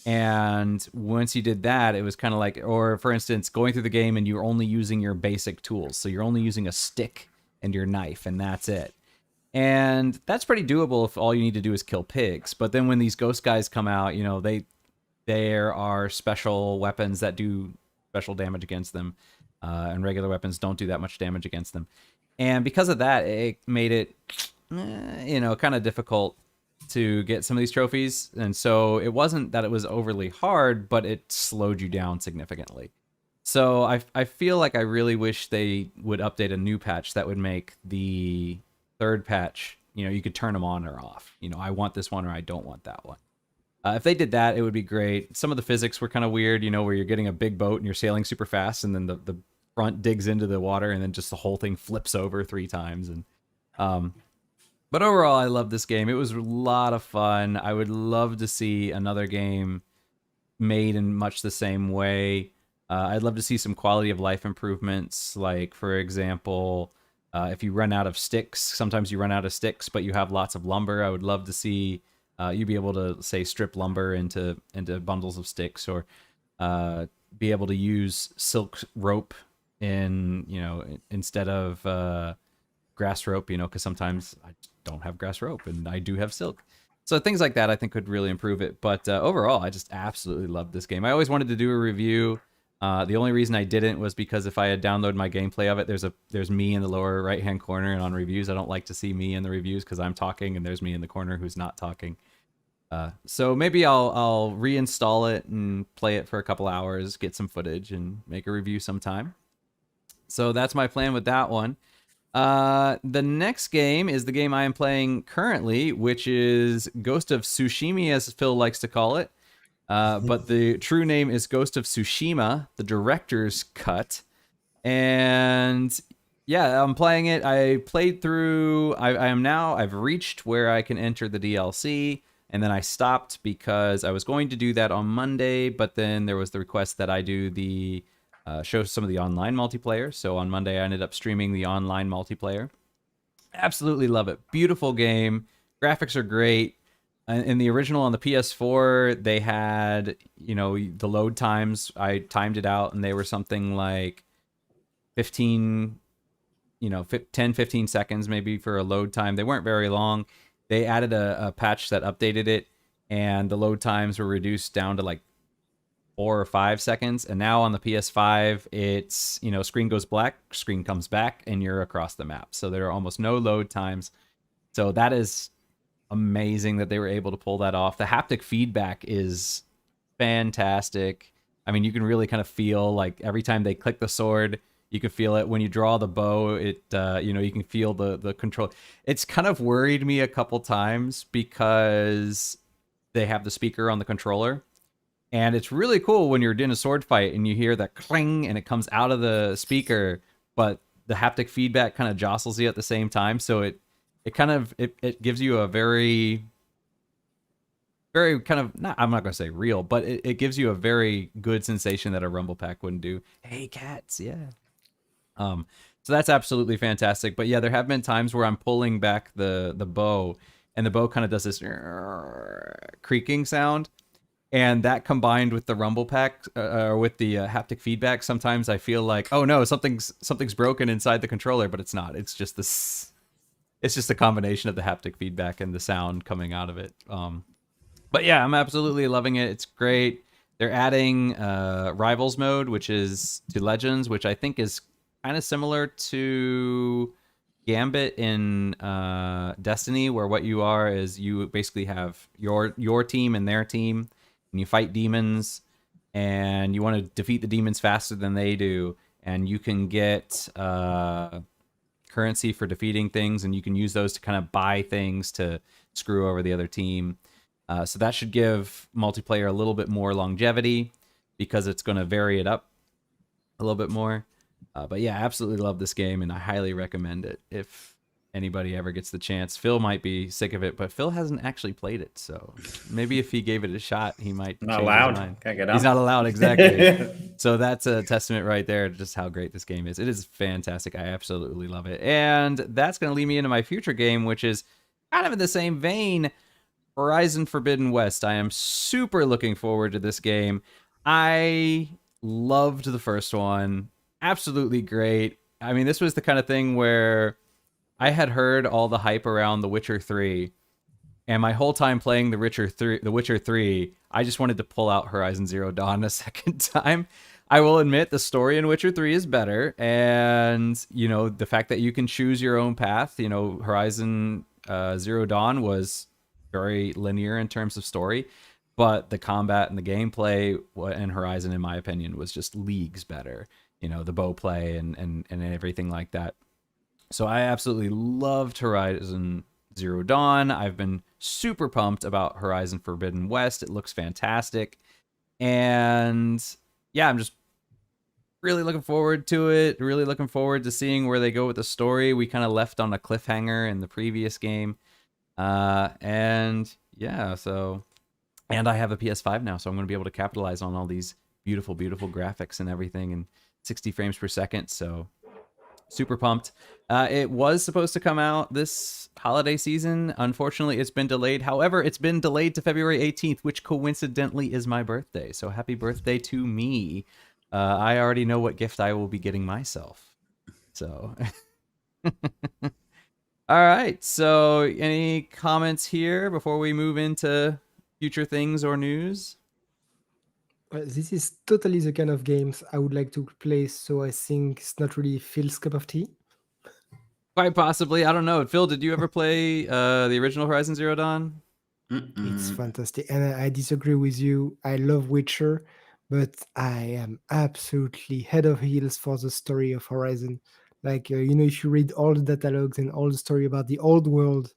And once you did that, it was kind of like, or for instance, going through the game and you're only using your basic tools. So you're only using a stick and your knife, and that's it. And that's pretty doable if all you need to do is kill pigs. But then when these ghost guys come out, you know, there are special weapons that do special damage against them, and regular weapons don't do that much damage against them. And because of that, it made it, kind of difficult to get some of these trophies. And so it wasn't that it was overly hard, but it slowed you down significantly. So I feel like I really wish they would update a new patch that would make the third patch, you know, you could turn them on or off. You know, I want this one or I don't want that one. If they did that, it would be great. Some of the physics were kind of weird, you know, where you're getting a big boat and you're sailing super fast, and then the front digs into the water, and then just the whole thing flips over 3 times. And but overall, I love this game. It was a lot of fun. I would love to see another game made in much the same way. I'd love to see some quality of life improvements, like, for example, if you run out of sticks, sometimes you run out of sticks, but you have lots of lumber. I would love to see you be able to, say, strip lumber into bundles of sticks, or be able to use silk rope instead of grass rope, because sometimes I don't have grass rope and I do have silk. So things like that I think could really improve it. But overall, I just absolutely loved this game. I always wanted to do a review The only reason I didn't was because if I had downloaded my gameplay of it, there's me in the lower right hand corner, and on reviews I don't like to see me in the reviews because I'm talking and there's me in the corner who's not talking. So maybe I'll reinstall it and play it for a couple hours, get some footage, and make a review sometime. So that's my plan with that one. The next game is the game I am playing currently, which is Ghost of Tsushima, as Phil likes to call it. But the true name is Ghost of Tsushima, the director's cut. And yeah, I'm playing it. I played through. I've reached where I can enter the DLC, and then I stopped because I was going to do that on Monday, but then there was the request that I do the show some of the online multiplayer. So on Monday, I ended up streaming the online multiplayer. Absolutely love it. Beautiful game. Graphics are great. In the original on the PS4, they had, the load times. I timed it out, and they were something like 15, 10, 15 seconds maybe for a load time. They weren't very long. They added a patch that updated it, and the load times were reduced down to like 4 or 5 seconds. And now on the PS5, it's, screen goes black, screen comes back, and you're across the map. So there are almost no load times. So that is amazing that they were able to pull that off. The haptic feedback is fantastic. I mean, you can really kind of feel like every time they click the sword, you can feel it. When you draw the bow, it you can feel the control. It's kind of worried me a couple times because they have the speaker on the controller, and it's really cool when you're in a sword fight and you hear that cling and it comes out of the speaker, but the haptic feedback kind of jostles you at the same time, so it gives you a very kind of, I'm not going to say real, but it gives you a very good sensation that a rumble pack wouldn't do. Hey, cats, yeah. So that's absolutely fantastic. But yeah, there have been times where I'm pulling back the bow, and the bow kind of does this creaking sound, and that combined with the rumble pack or with the haptic feedback, sometimes I feel like, oh no, something's broken inside the controller, but it's not. It's just this. It's just a combination of the haptic feedback and the sound coming out of it. But yeah, I'm absolutely loving it. It's great. They're adding Rivals mode, which is to Legends, which I think is kind of similar to Gambit in Destiny, where what you are is you basically have your team and their team, and you fight demons, and you want to defeat the demons faster than they do, and you can get currency for defeating things, and you can use those to kind of buy things to screw over the other team. So that should give multiplayer a little bit more longevity because it's going to vary it up a little bit more. But yeah, absolutely love this game, and I highly recommend it if anybody ever gets the chance. Phil might be sick of it, but Phil hasn't actually played it, so maybe if he gave it a shot, he might not change allowed. his mind. Can't get up. He's not allowed, exactly. So that's a testament right there to just how great this game is. It is fantastic. I absolutely love it. And that's going to lead me into my future game, which is kind of in the same vein, Horizon Forbidden West. I am super looking forward to this game. I loved the first one. Absolutely great. I mean, this was the kind of thing where I had heard all the hype around The Witcher 3, and my whole time playing The Witcher 3, I just wanted to pull out Horizon Zero Dawn a second time. I will admit the story in Witcher 3 is better, and the fact that you can choose your own path. Horizon Zero Dawn was very linear in terms of story, but the combat and the gameplay in Horizon, in my opinion, was just leagues better. The bow play and everything like that. So I absolutely loved Horizon Zero Dawn. I've been super pumped about Horizon Forbidden West. It looks fantastic. And yeah, I'm just really looking forward to it. Really looking forward to seeing where they go with the story. We kind of left on a cliffhanger in the previous game. And yeah, and I have a PS5 now, so I'm going to be able to capitalize on all these beautiful, beautiful graphics and everything in 60 frames per second. So super pumped. It was supposed to come out this holiday season. Unfortunately, it's been delayed. However, it's been delayed to February 18th, which coincidentally is my birthday. So happy birthday to me. I already know what gift I will be getting myself. So, all right. So any comments here before we move into future things or news? This is totally the kind of games I would like to play, so I think it's not really Phil's cup of tea. Quite possibly. I don't know. Phil, did you ever play the original Horizon Zero Dawn? It's fantastic. And I disagree with you. I love Witcher, but I am absolutely head of heels for the story of Horizon. Like, if you read all the catalogs and all the story about the old world,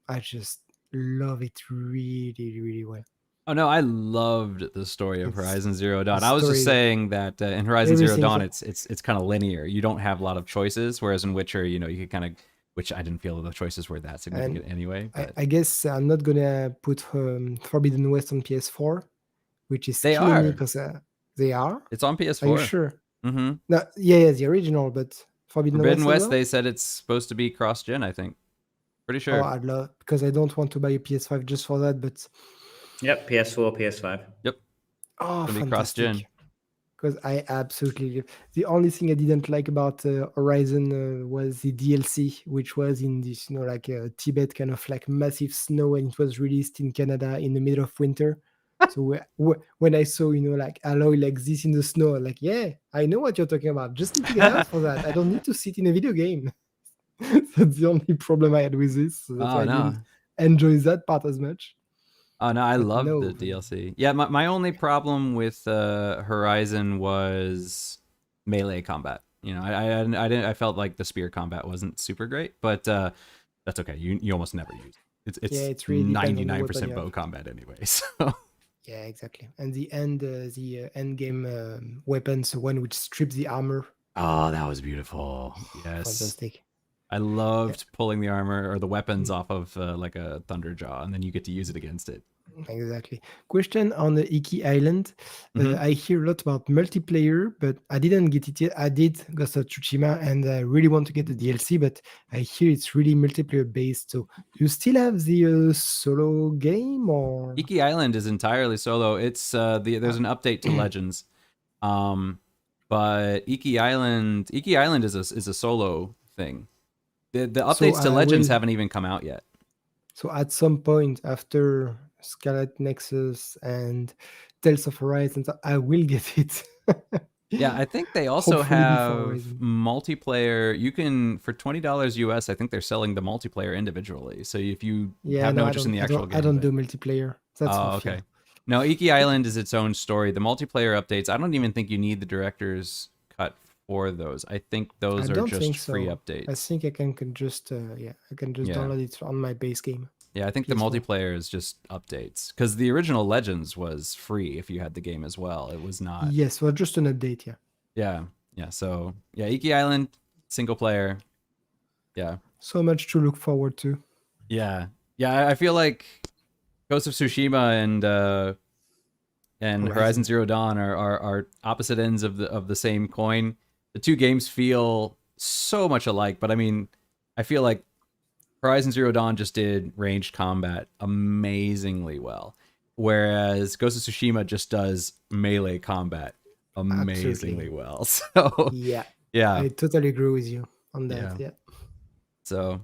I just love it really, really well. Oh no, I loved the story of It's Horizon Zero Dawn. the I was just story, saying that in Horizon Zero everything. Dawn, it's kind of linear. You don't have a lot of choices, whereas in Witcher, you could kind of, which I didn't feel the choices were that significant anyway. But I guess I'm not gonna put Forbidden West on PS4, which is they killing me are. because they are. It's on Are you PS4. sure? Mm-hmm. No, yeah, the original, but Forbidden Forbidden West as West, well? they said it's supposed to be cross-gen. I think. Pretty sure. Oh, I'd love, because I don't want to buy a PS5 just for that, but Yep, PS4, PS5. Yep. oh, It's gonna be cross-gen. fantastic. Because I absolutely, the only thing I didn't like about Horizon was the DLC, which was in this, like Tibet kind of like massive snow, and it was released in Canada in the middle of winter. So when I saw, like Aloy like this in the snow, I'm like, yeah, I know what you're talking about. Just need to get out for that. I don't need to sit in a video game. That's the only problem I had with this. So that's why Oh I no. didn't enjoy that part as much. Oh no, I But loved no, the DLC. Yeah, my only problem with Horizon was melee combat. I felt like the spear combat wasn't super great, but that's okay. You almost never use it. yeah, It's it's really depends on the 99% weapon you bow have. combat anyway. So Yeah, exactly. And the end game weapons, the one which strips the armor, oh, that was beautiful. Yes, fantastic. I loved pulling the armor or the weapons off of like a Thunderjaw, and then you get to use it against it. Exactly. Question on the Iki Island. Mhm. I hear a lot about multiplayer, but I didn't get it yet. I did Ghost of Tsushima, and I really want to get the DLC, but I hear it's really multiplayer based. So, you still have the solo game, or Iki Island is entirely solo. It's there's an update to Legends, but Iki Island is a solo thing. The so updates to I Legends will. haven't even come out yet. So at some point after Scarlet Nexus and Tales of Horizon, I will get it. Yeah, I think they also Hopefully before have Horizon. multiplayer. You can for $20 US. I think they're selling the multiplayer individually. So if you Yeah, have no no, interest in the actual game, I don't but do multiplayer. That's oh, for Phil. okay. No, Iki Island is its own story. The multiplayer updates, I don't even think you need the director's cut for those. I think I those are don't just think free so. I updates. think I can just I can just Yeah. download it on my base game. Yeah, I think the PS4. multiplayer is just updates because the original Legends was free if you had the game as well. It was not. Yes, well, just an update, yeah. Yeah. So yeah, Iki Island single player. Yeah, So much to look forward to. yeah. I feel like Ghost of Tsushima and Horizon Zero Dawn are opposite ends of the same coin. The two games feel so much alike, but I mean, I feel like Horizon Zero Dawn just did ranged combat amazingly well, whereas Ghost of Tsushima just does melee combat amazingly Absolutely. well. So Yeah, yeah, I totally agree with you on that. Yeah. So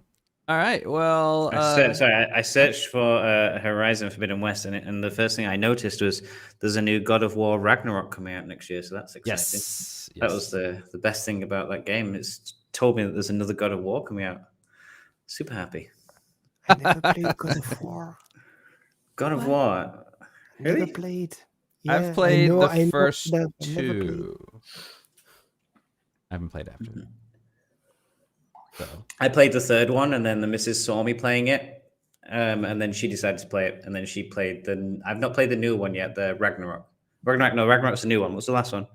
all right, well, I searched for Horizon Forbidden West, and the first thing I noticed was there's a new God of War Ragnarok coming out next year, so that's exciting. yes. That was the best thing about that game. It's told me that there's another God of War coming out. Super happy. I never played God of War. God of What? War. Never Really? played. Yeah, I've played the I know first that, but never played. two. I haven't played after that. So I played the third one, and then the missus saw me playing it, and then she decided to play it, and then she played the. I've not played the new one yet, the Ragnarok. Ragnarok's the new one. What's the last one?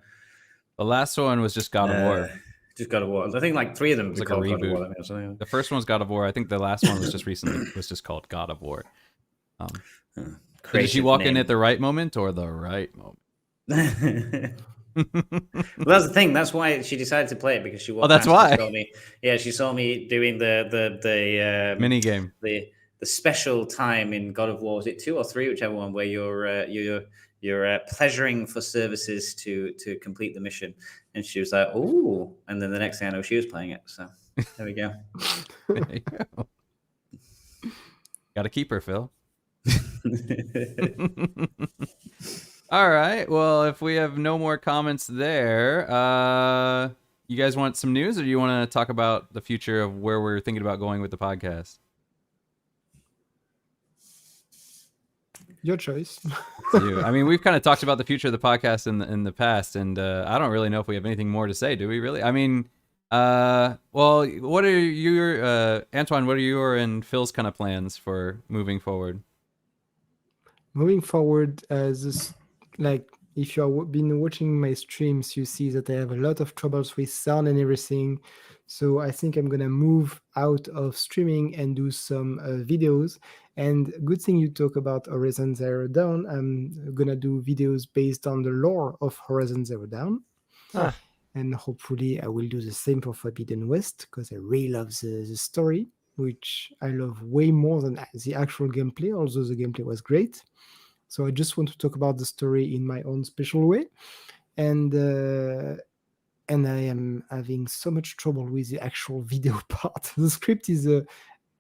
the last one was just God of War. Just God of War. I think like three of them It was were like a called God of reboot. War. I think, or something. The first one was God of War. I think the last one was just recently was just called God of War. So did she Creative walk in name. at the right moment or the right moment? Well, that's the thing. That's why she decided to play it, because she walked that's past and why. saw me. Yeah, she saw me doing the Mini game. the special time in God of War. Is it 2 or 3, whichever one, where you're pleasuring for services to complete the mission? And she was like, "Oh!" And then the next thing I know, she was playing it. So there we go. There you go. Got to keep her, Phil. All right. Well, if we have no more comments there, you guys want some news, or do you want to talk about the future of where we're thinking about going with the podcast? Your choice. It's you. I mean, we've kind of talked about the future of the podcast in the past, and I don't really know if we have anything more to say. Do we really? I mean, well, what are your Antoine? What are your and Phil's kind of plans for moving forward? Moving forward, like if you have been watching my streams, you see that I have a lot of troubles with sound and everything. So I think I'm gonna move out of streaming and do some videos. And good thing you talk about Horizon Zero Dawn. I'm gonna do videos based on the lore of Horizon Zero Dawn. Huh. And hopefully I will do the same for Forbidden West because I really love the story, which I love way more than the actual gameplay, although the gameplay was great. So I just want to talk about the story in my own special way. And I am having so much trouble with the actual video part. The script is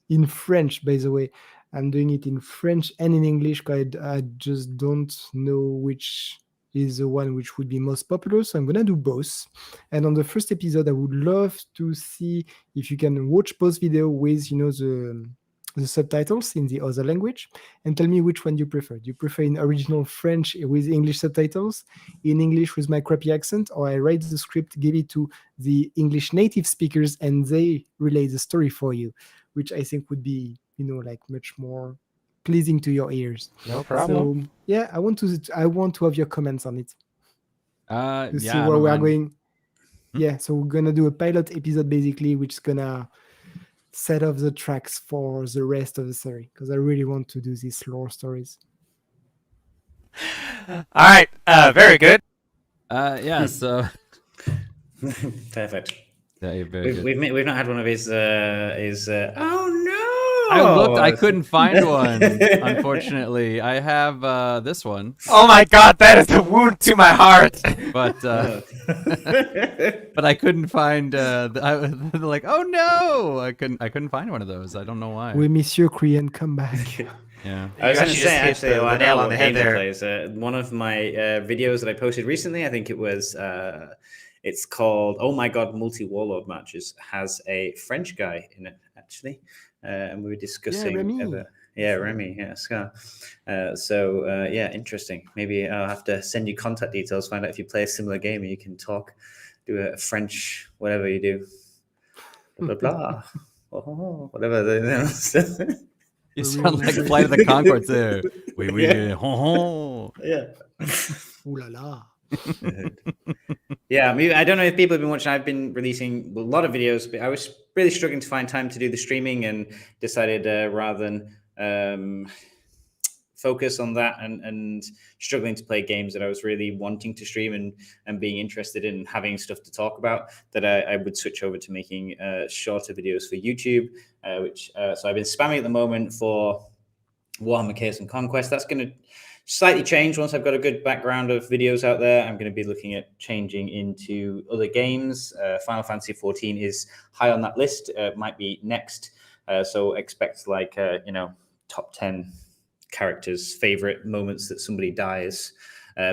in French, by the way. I'm doing it in French and in English because I just don't know which is the one which would be most popular. So I'm going to do both. And on the first episode, I would love to see if you can watch both videos with, the subtitles in the other language, and tell me which one you prefer. Do you prefer in original French with English subtitles, in English with my crappy accent, or I write the script, give it to the English native speakers, and they relay the story for you, which I think would be, like much more pleasing to your ears. No problem. So yeah, I want to have your comments on it. To see Yeah, I where don't we are mind. going. Yeah, so we're gonna do a pilot episode basically, which is gonna set off the tracks for the rest of the series because I really want to do these lore stories. All right. Very good. Yeah. So Perfect. yeah, you're very good. We've not had one of his oh no! I looked. I couldn't find one. Unfortunately, I have this one, Oh my God, that is a wound to my heart. but but I couldn't find. Like, oh no! I couldn't find one of those. I don't know why. We miss you, Korean. Come back. Yeah. I was You going to actually say, just hit actually, the well, nail now on the head there. gameplays, one of my videos that I posted recently, I think it was, it's called "Oh My God, Multi Warlord Matches," has a French guy in it actually, and we were discussing. Remy. Remy, yeah, Scar. Yeah, interesting. Maybe I'll have to send you contact details, find out if you play a similar game, and you can talk, do a French, whatever you do, blah blah blah, oh, whatever. You sound like Flight of the Conchords there. We Yeah. ho ho. Yeah. Ooh la la. Yeah, I mean, I don't know if people have been watching. I've been releasing a lot of videos, but I was really struggling to find time to do the streaming and decided rather than focus on that and struggling to play games that I was really wanting to stream and being interested in having stuff to talk about, that I would switch over to making shorter videos for YouTube, so I've been spamming at the moment for Warhammer Chaos and Conquest. That's going to slightly change once I've got a good background of videos out there. I'm going to be looking at changing into other games. Final Fantasy 14 is high on that list. Might be next. So expect like, top 10 characters' favorite moments that somebody dies.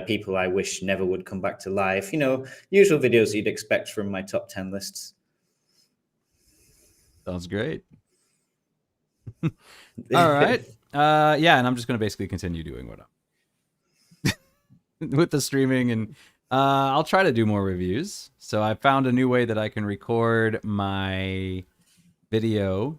People I wish never would come back to life. Usual videos you'd expect from my top 10 lists. Sounds great. All right. Yeah, and I'm just going to basically continue doing what I'm with the streaming, and I'll try to do more reviews. So I found a new way that I can record my video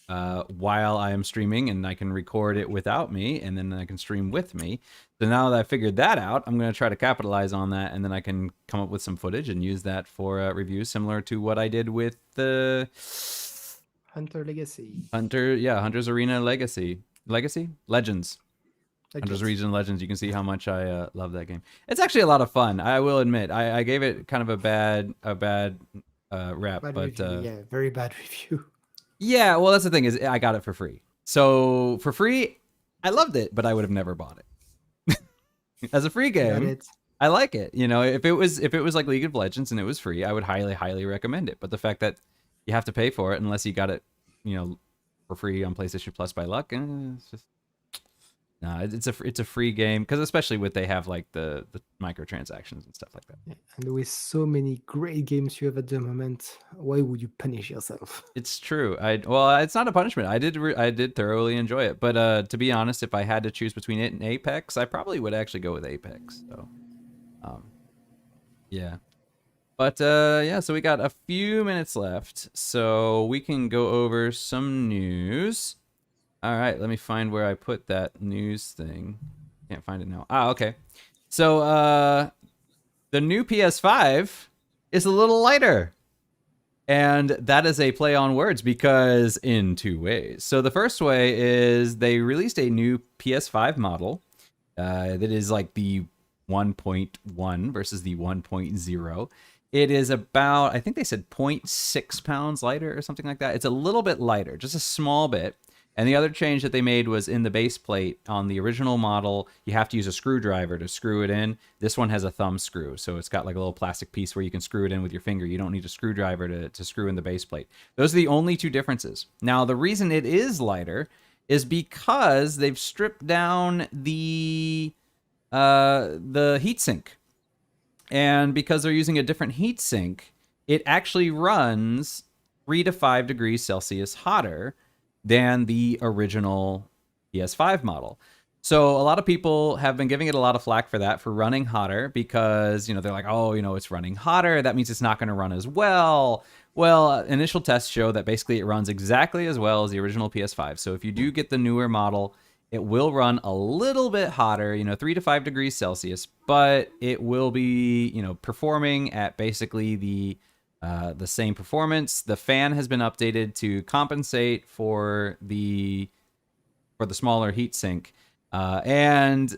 while I am streaming, and I can record it without me, and then I can stream with me. So now that I figured that out, I'm going to try to capitalize on that, and then I can come up with some footage and use that for reviews, similar to what I did with the Hunter Legacy. Hunter's Arena Legends. Hunter's Region Legends. You can see how much I love that game. It's actually a lot of fun. I will admit. I gave it kind of a bad rap, Bad but review, yeah, very bad review. yeah. Well, that's the thing, is I got it for free. So for free, I loved it, but I would have never bought it as a free game. I like it. If it was like League of Legends and it was free, I would highly recommend it. But the fact that you have to pay for it unless you got it, for free on PlayStation Plus by luck, it's just it's a free game because especially with they have like the microtransactions and stuff like that. Yeah, and with so many great games you have at the moment, why would you punish yourself? It's true. Well, it's not a punishment. I did thoroughly enjoy it. But to be honest, if I had to choose between it and Apex, I probably would actually go with Apex. So, yeah. But yeah, so we got a few minutes left, so we can go over some news. All right, let me find where I put that news thing. Can't find it now. Okay. So the new PS5 is a little lighter. And that is a play on words because in two ways. So the first way is they released a new PS5 model that is like the 1.1 versus the 1.0. It is about, I think they said 0.6 pounds lighter or something like that. It's a little bit lighter, just a small bit. And the other change that they made was in the base plate. On the original model, you have to use a screwdriver to screw it in. This one has a thumb screw, so it's got like a little plastic piece where you can screw it in with your finger. You don't need a screwdriver to screw in the base plate. Those are the only two differences. Now, the reason it is lighter is because they've stripped down the heatsink. And because they're using a different heatsink, it actually runs 3 to 5 degrees Celsius hotter than the original PS5 model. So a lot of people have been giving it a lot of flack for that, for running hotter, because, they're like, oh, it's running hotter. That means it's not going to run as well. Well, initial tests show that basically it runs exactly as well as the original PS5. So if you do get the newer model, it will run a little bit hotter, 3 to 5 degrees Celsius, but it will be, performing at basically the same performance. The fan has been updated to compensate for the smaller heatsink. And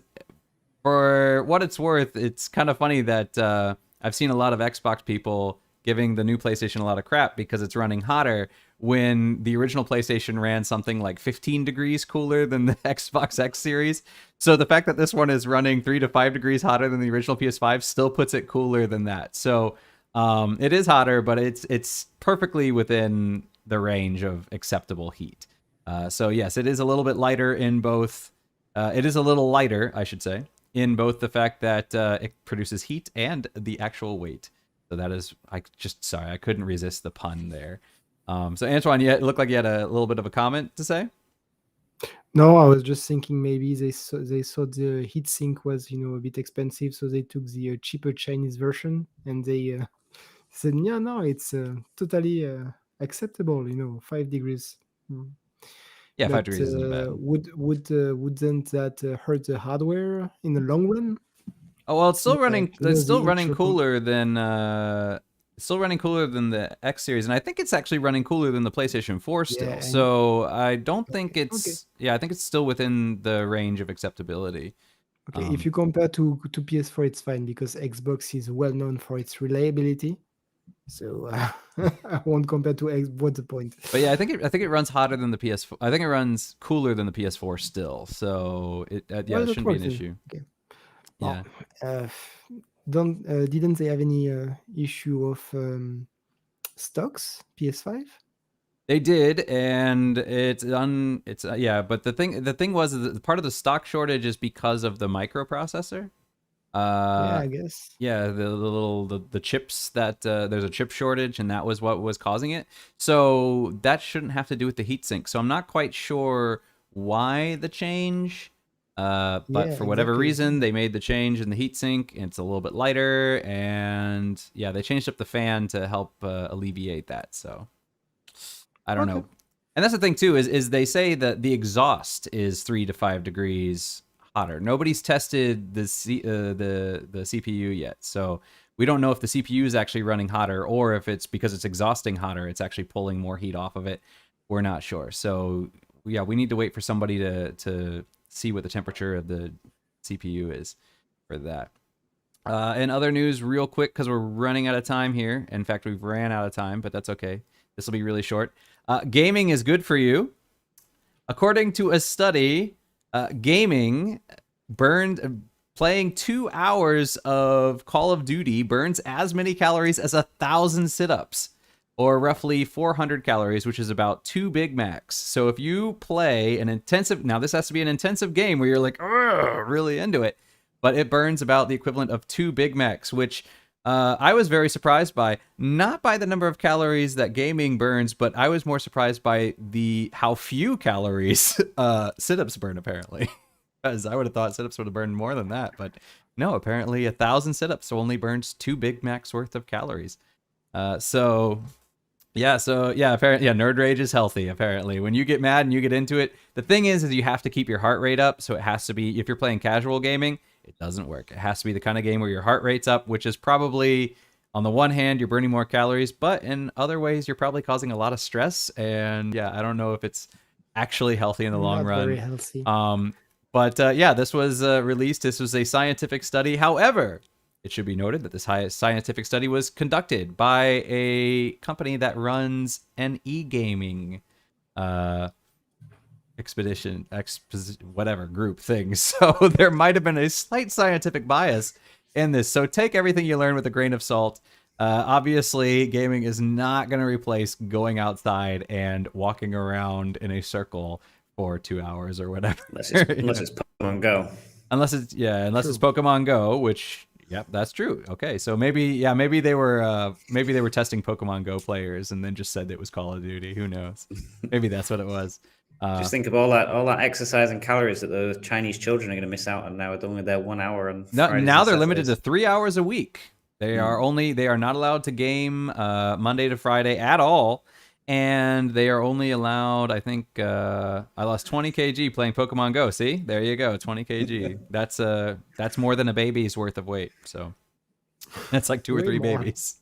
for what it's worth, it's kind of funny that I've seen a lot of Xbox people giving the new PlayStation a lot of crap because it's running hotter when the original PlayStation ran something like 15 degrees cooler than the Xbox X series. So the fact that this one is running 3 to 5 degrees hotter than the original PS5 still puts it cooler than that. So it is hotter, but it's perfectly within the range of acceptable heat. So yes, it is a little bit lighter in both. It is a little lighter, I should say, in both the fact that it produces heat and the actual weight. So that is, sorry, I couldn't resist the pun there. So Antoine, it looked like you had a little bit of a comment to say. No, I was just thinking maybe they saw the heatsink was a bit expensive, so they took the cheaper Chinese version and they said, yeah, no, it's totally acceptable. 5 degrees. Yeah, 5 But degrees isn't bad. wouldn't that hurt the hardware in the long run? Oh well, it's still running. It's still the running extra cooler than. It's still running cooler than the X series, and I think it's actually running cooler than the PlayStation 4 still. Yeah. So I don't think it's. Okay. Yeah, I think it's still within the range of acceptability. Okay, if you compare to PS4, it's fine because Xbox is well known for its reliability. So I won't compare to X. What's the point? But yeah, I think it runs hotter than the PS4. I think it runs cooler than the PS4 still. So it it shouldn't be an issue. Okay. Yeah. Didn't they have any issue of stocks PS5? They did, and it's yeah. But the thing was that part of the stock shortage is because of the microprocessor. Yeah, I guess. Yeah, the chips that there's a chip shortage, and that was what was causing it. So that shouldn't have to do with the heatsink. So I'm not quite sure why the change. But Yeah, for whatever exactly. reason, they made the change in the heatsink. It's a little bit lighter, and yeah, they changed up the fan to help alleviate that. So I don't know. And that's the thing too is they say that the exhaust is 3 to 5 degrees hotter. Nobody's tested the CPU yet, so we don't know if the CPU is actually running hotter or if it's because it's exhausting hotter, it's actually pulling more heat off of it. We're not sure. So yeah, we need to wait for somebody to see what the temperature of the CPU is for that. And other news real quick, because we're running out of time here. In fact, we've ran out of time, but that's okay. This will be really short. Gaming is good for you. According to a study, gaming playing 2 hours of Call of Duty burns as many calories as 1,000 sit-ups. or roughly 400 calories, which is about 2 Big Macs. So if you play an intensive, now this has to be an intensive game where you're like, really into it, but it burns about the equivalent of 2 Big Macs, which I was very surprised by, not by the number of calories that gaming burns, but I was more surprised by how few calories sit-ups burn, apparently. Because I would have thought sit-ups would have burned more than that, but no, apparently 1,000 sit-ups only burns 2 Big Macs worth of calories. Apparently, nerd rage is healthy, apparently. When you get mad and you get into it, the thing is you have to keep your heart rate up, so it has to be, if you're playing casual gaming, it doesn't work. It has to be the kind of game where your heart rate's up, which is probably, on the one hand, you're burning more calories, but in other ways, you're probably causing a lot of stress, and yeah, I don't know if it's actually healthy in the long run. Very healthy. This was released. This was a scientific study. However, it should be noted that this scientific study was conducted by a company that runs an e-gaming group thing. So there might have been a slight scientific bias in this. So take everything you learn with a grain of salt. Obviously, gaming is not going to replace going outside and walking around in a circle for 2 hours or whatever. Unless it's Pokemon Go. Unless it's Pokemon Go, which, yep, that's true. Okay, so maybe they were testing Pokemon Go players and then just said it was Call of Duty. Who knows? Maybe that's what it was. Just think of all that exercise and calories that the Chinese children are going to miss out on now with only their 1 hour on Fridays now and they're limited to Saturdays. 3 hours a week. They are not allowed to game Monday to Friday at all, and they are only allowed, I think, I lost 20 kg playing Pokemon Go. See, there you go, 20 kg. That's more than a baby's worth of weight. So that's like 2 or 3 more. babies.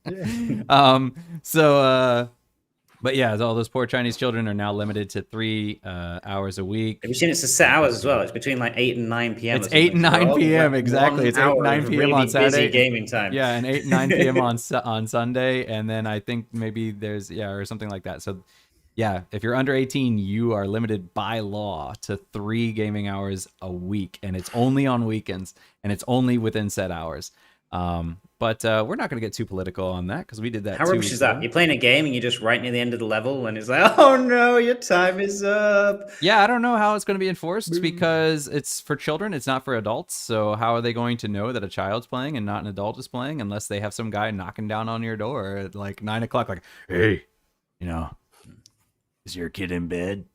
Yeah. But yeah, all those poor Chinese children are now limited to 3 hours a week. Have you seen it's a set hours as well? It's between like 8 and 9 p.m. It's 8 and 9 p.m. exactly. It's 8 and 9 9 p.m. on Saturday. Busy gaming time. Yeah, and 8 and 9 p.m. on Sunday, and then I think maybe there's or something like that. So yeah, if you're under 18, you are limited by law to 3 gaming hours a week, and it's only on weekends, and it's only within set hours. But we're not going to get too political on that because we did that. How 2 rubbish weeks is that? ago. You're playing a game and you're just right near the end of the level, and it's like, oh no, your time is up. Yeah, I don't know how it's going to be enforced because it's for children. It's not for adults. So how are they going to know that a child's playing and not an adult is playing unless they have some guy knocking down on your door at like 9 o'clock, like, hey, is your kid in bed?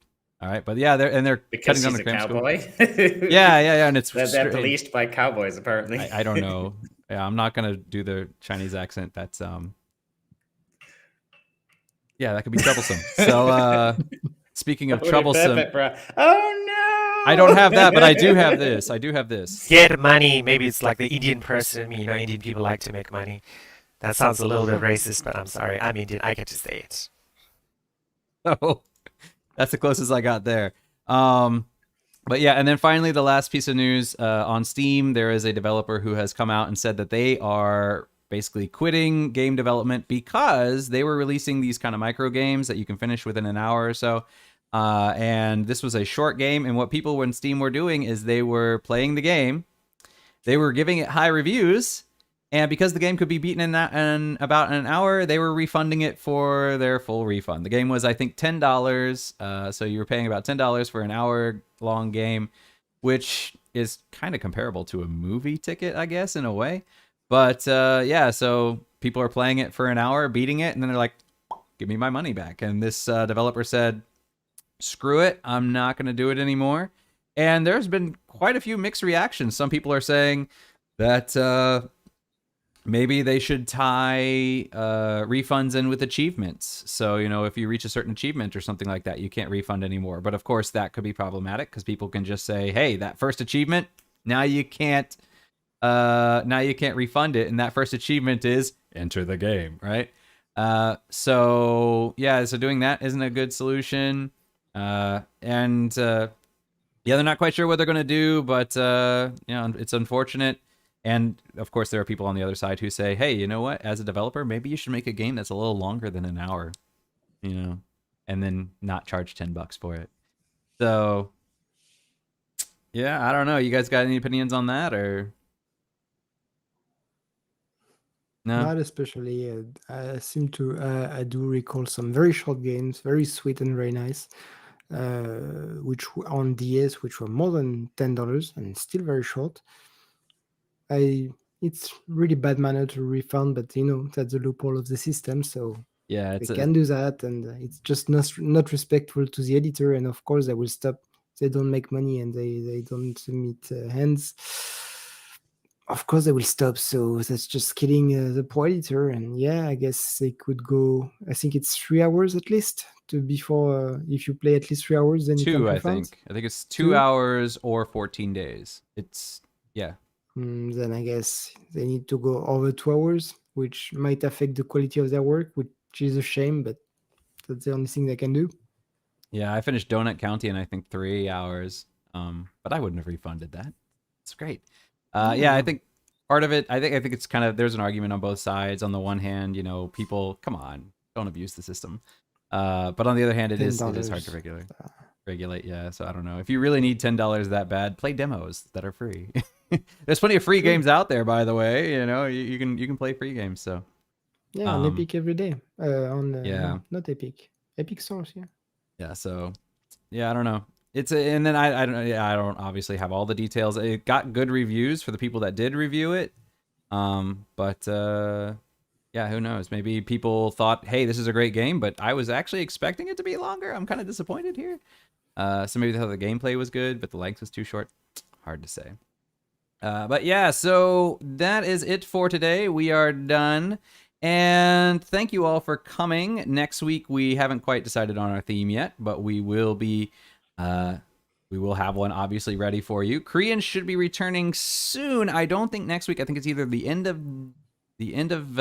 All right, but yeah, they're Because cutting down he's the a cram school. cowboy. Yeah, and it's They're policed by cowboys, apparently. I don't know. Yeah, I'm not gonna do the Chinese accent. That's yeah, that could be troublesome. So speaking of That would be troublesome, perfect, bro. Oh no! I don't have that, but I do have this. Get money. Maybe it's like the Indian person. Indian people like to make money. That sounds a little bit racist, but I'm sorry. I'm Indian. I get to say it. Oh, that's the closest I got there. But yeah, and then finally, the last piece of news on Steam, there is a developer who has come out and said that they are basically quitting game development because they were releasing these kind of micro games that you can finish within an hour or so. And this was a short game. And what people in Steam were doing is they were playing the game. They were giving it high reviews. And because the game could be beaten in about an hour, they were refunding it for their full refund. The game was, I think, $10. So you were paying about $10 for an hour-long game, which is kind of comparable to a movie ticket, I guess, in a way. But yeah, so people are playing it for an hour, beating it, and then they're like, give me my money back. And this developer said, screw it, I'm not going to do it anymore. And there's been quite a few mixed reactions. Some people are saying that maybe they should tie refunds in with achievements. So, if you reach a certain achievement or something like that, you can't refund anymore. But of course, that could be problematic because people can just say, hey, that first achievement, now you can't refund it. And that first achievement is enter the game, right? So doing that isn't a good solution. Yeah, they're not quite sure what they're going to do, but it's unfortunate. And of course, there are people on the other side who say, hey, you know what? As a developer, maybe you should make a game that's a little longer than an hour, and then not charge $10 for it. So, yeah, I don't know. You guys got any opinions on that or? No. Not especially. I do recall some very short games, very sweet and very nice, on DS, which were more than $10 and still very short. It's really bad manner to refund, but that's the loophole of the system, so Yeah, they can do that, and it's just not respectful to the editor, and of course they will stop. They don't make money and they don't meet hands. Of course they will stop, so that's just killing the poor editor. And yeah, I guess they could go, I think it's 3 hours at least before if you play at least 3 hours, then you can 2, I refund. think it's 2 hours or 14 days. It's yeah. Then I guess they need to go over 2 hours, which might affect the quality of their work, which is a shame, but that's the only thing they can do. Yeah, I finished Donut County in I think 3 hours. But I wouldn't have refunded that. It's great. Yeah, I think part of it, I think it's kind of, there's an argument on both sides. On the one hand, people, come on, don't abuse the system. But on the other hand, it is hard to regulate. Yeah, so I don't know. If you really need $10 that bad, play demos that are free. There's plenty of free games out there, by the way. You can play free games. So yeah, on Epic every day. Yeah. Not Epic. Epic Source, yeah. Yeah, so yeah, I don't know. And then I don't know. Yeah, I don't obviously have all the details. It got good reviews for the people that did review it. But yeah, who knows? Maybe people thought, hey, this is a great game, but I was actually expecting it to be longer. I'm kind of disappointed here. So maybe they thought the gameplay was good, but the length was too short. Hard to say. But yeah, so that is it for today. We are done. And thank you all for coming. Next week, we haven't quite decided on our theme yet, but we will have one obviously ready for you. Korean should be returning soon. I don't think next week. I think it's either the end of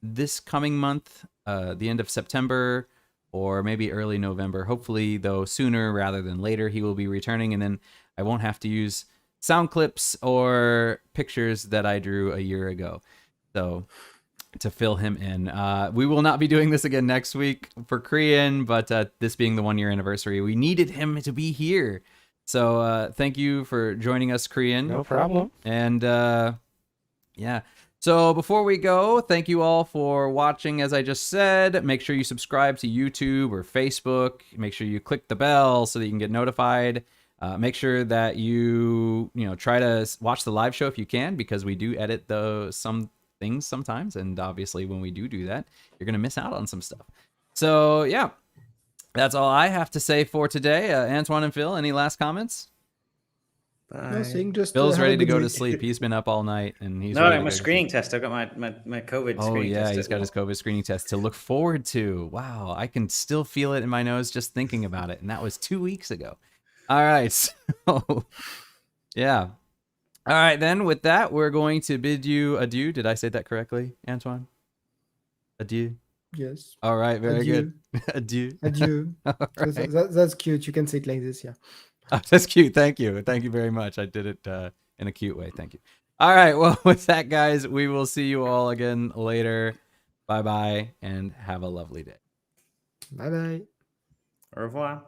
this coming month, the end of September, or maybe early November. Hopefully, though, sooner rather than later, he will be returning, and then I won't have to use sound clips or pictures that I drew a year ago. So to fill him in. We will not be doing this again next week for Korean, but this being the 1 year anniversary, we needed him to be here. So thank you for joining us, Korean. No problem. And yeah. So before we go, thank you all for watching. As I just said, make sure you subscribe to YouTube or Facebook. Make sure you click the bell so that you can get notified. Make sure that you try to watch the live show if you can, because we do edit some things sometimes, and obviously when we do that, you're gonna miss out on some stuff. So yeah, that's all I have to say for today. Antoine and Phil, any last comments? Bye. Nothing, just Phil's ready to go to sleep. He's been up all night, and he's No, ready I'm to a go screening test. I've got my COVID screening test. Oh yeah, he's got his COVID screening test to look forward to. Wow, I can still feel it in my nose just thinking about it, and that was 2 weeks ago. All right, so yeah. All right, then, with that, we're going to bid you adieu. Did I say that correctly, Antoine? Adieu. Yes. All right, very Adieu. good. Adieu. Adieu. Right. That's cute. You can say it like this, yeah. Oh, that's cute. Thank you. Thank you very much. I did it in a cute way. Thank you. All right, well, with that, guys, we will see you all again later. Bye-bye, and have a lovely day. Bye-bye. Au revoir.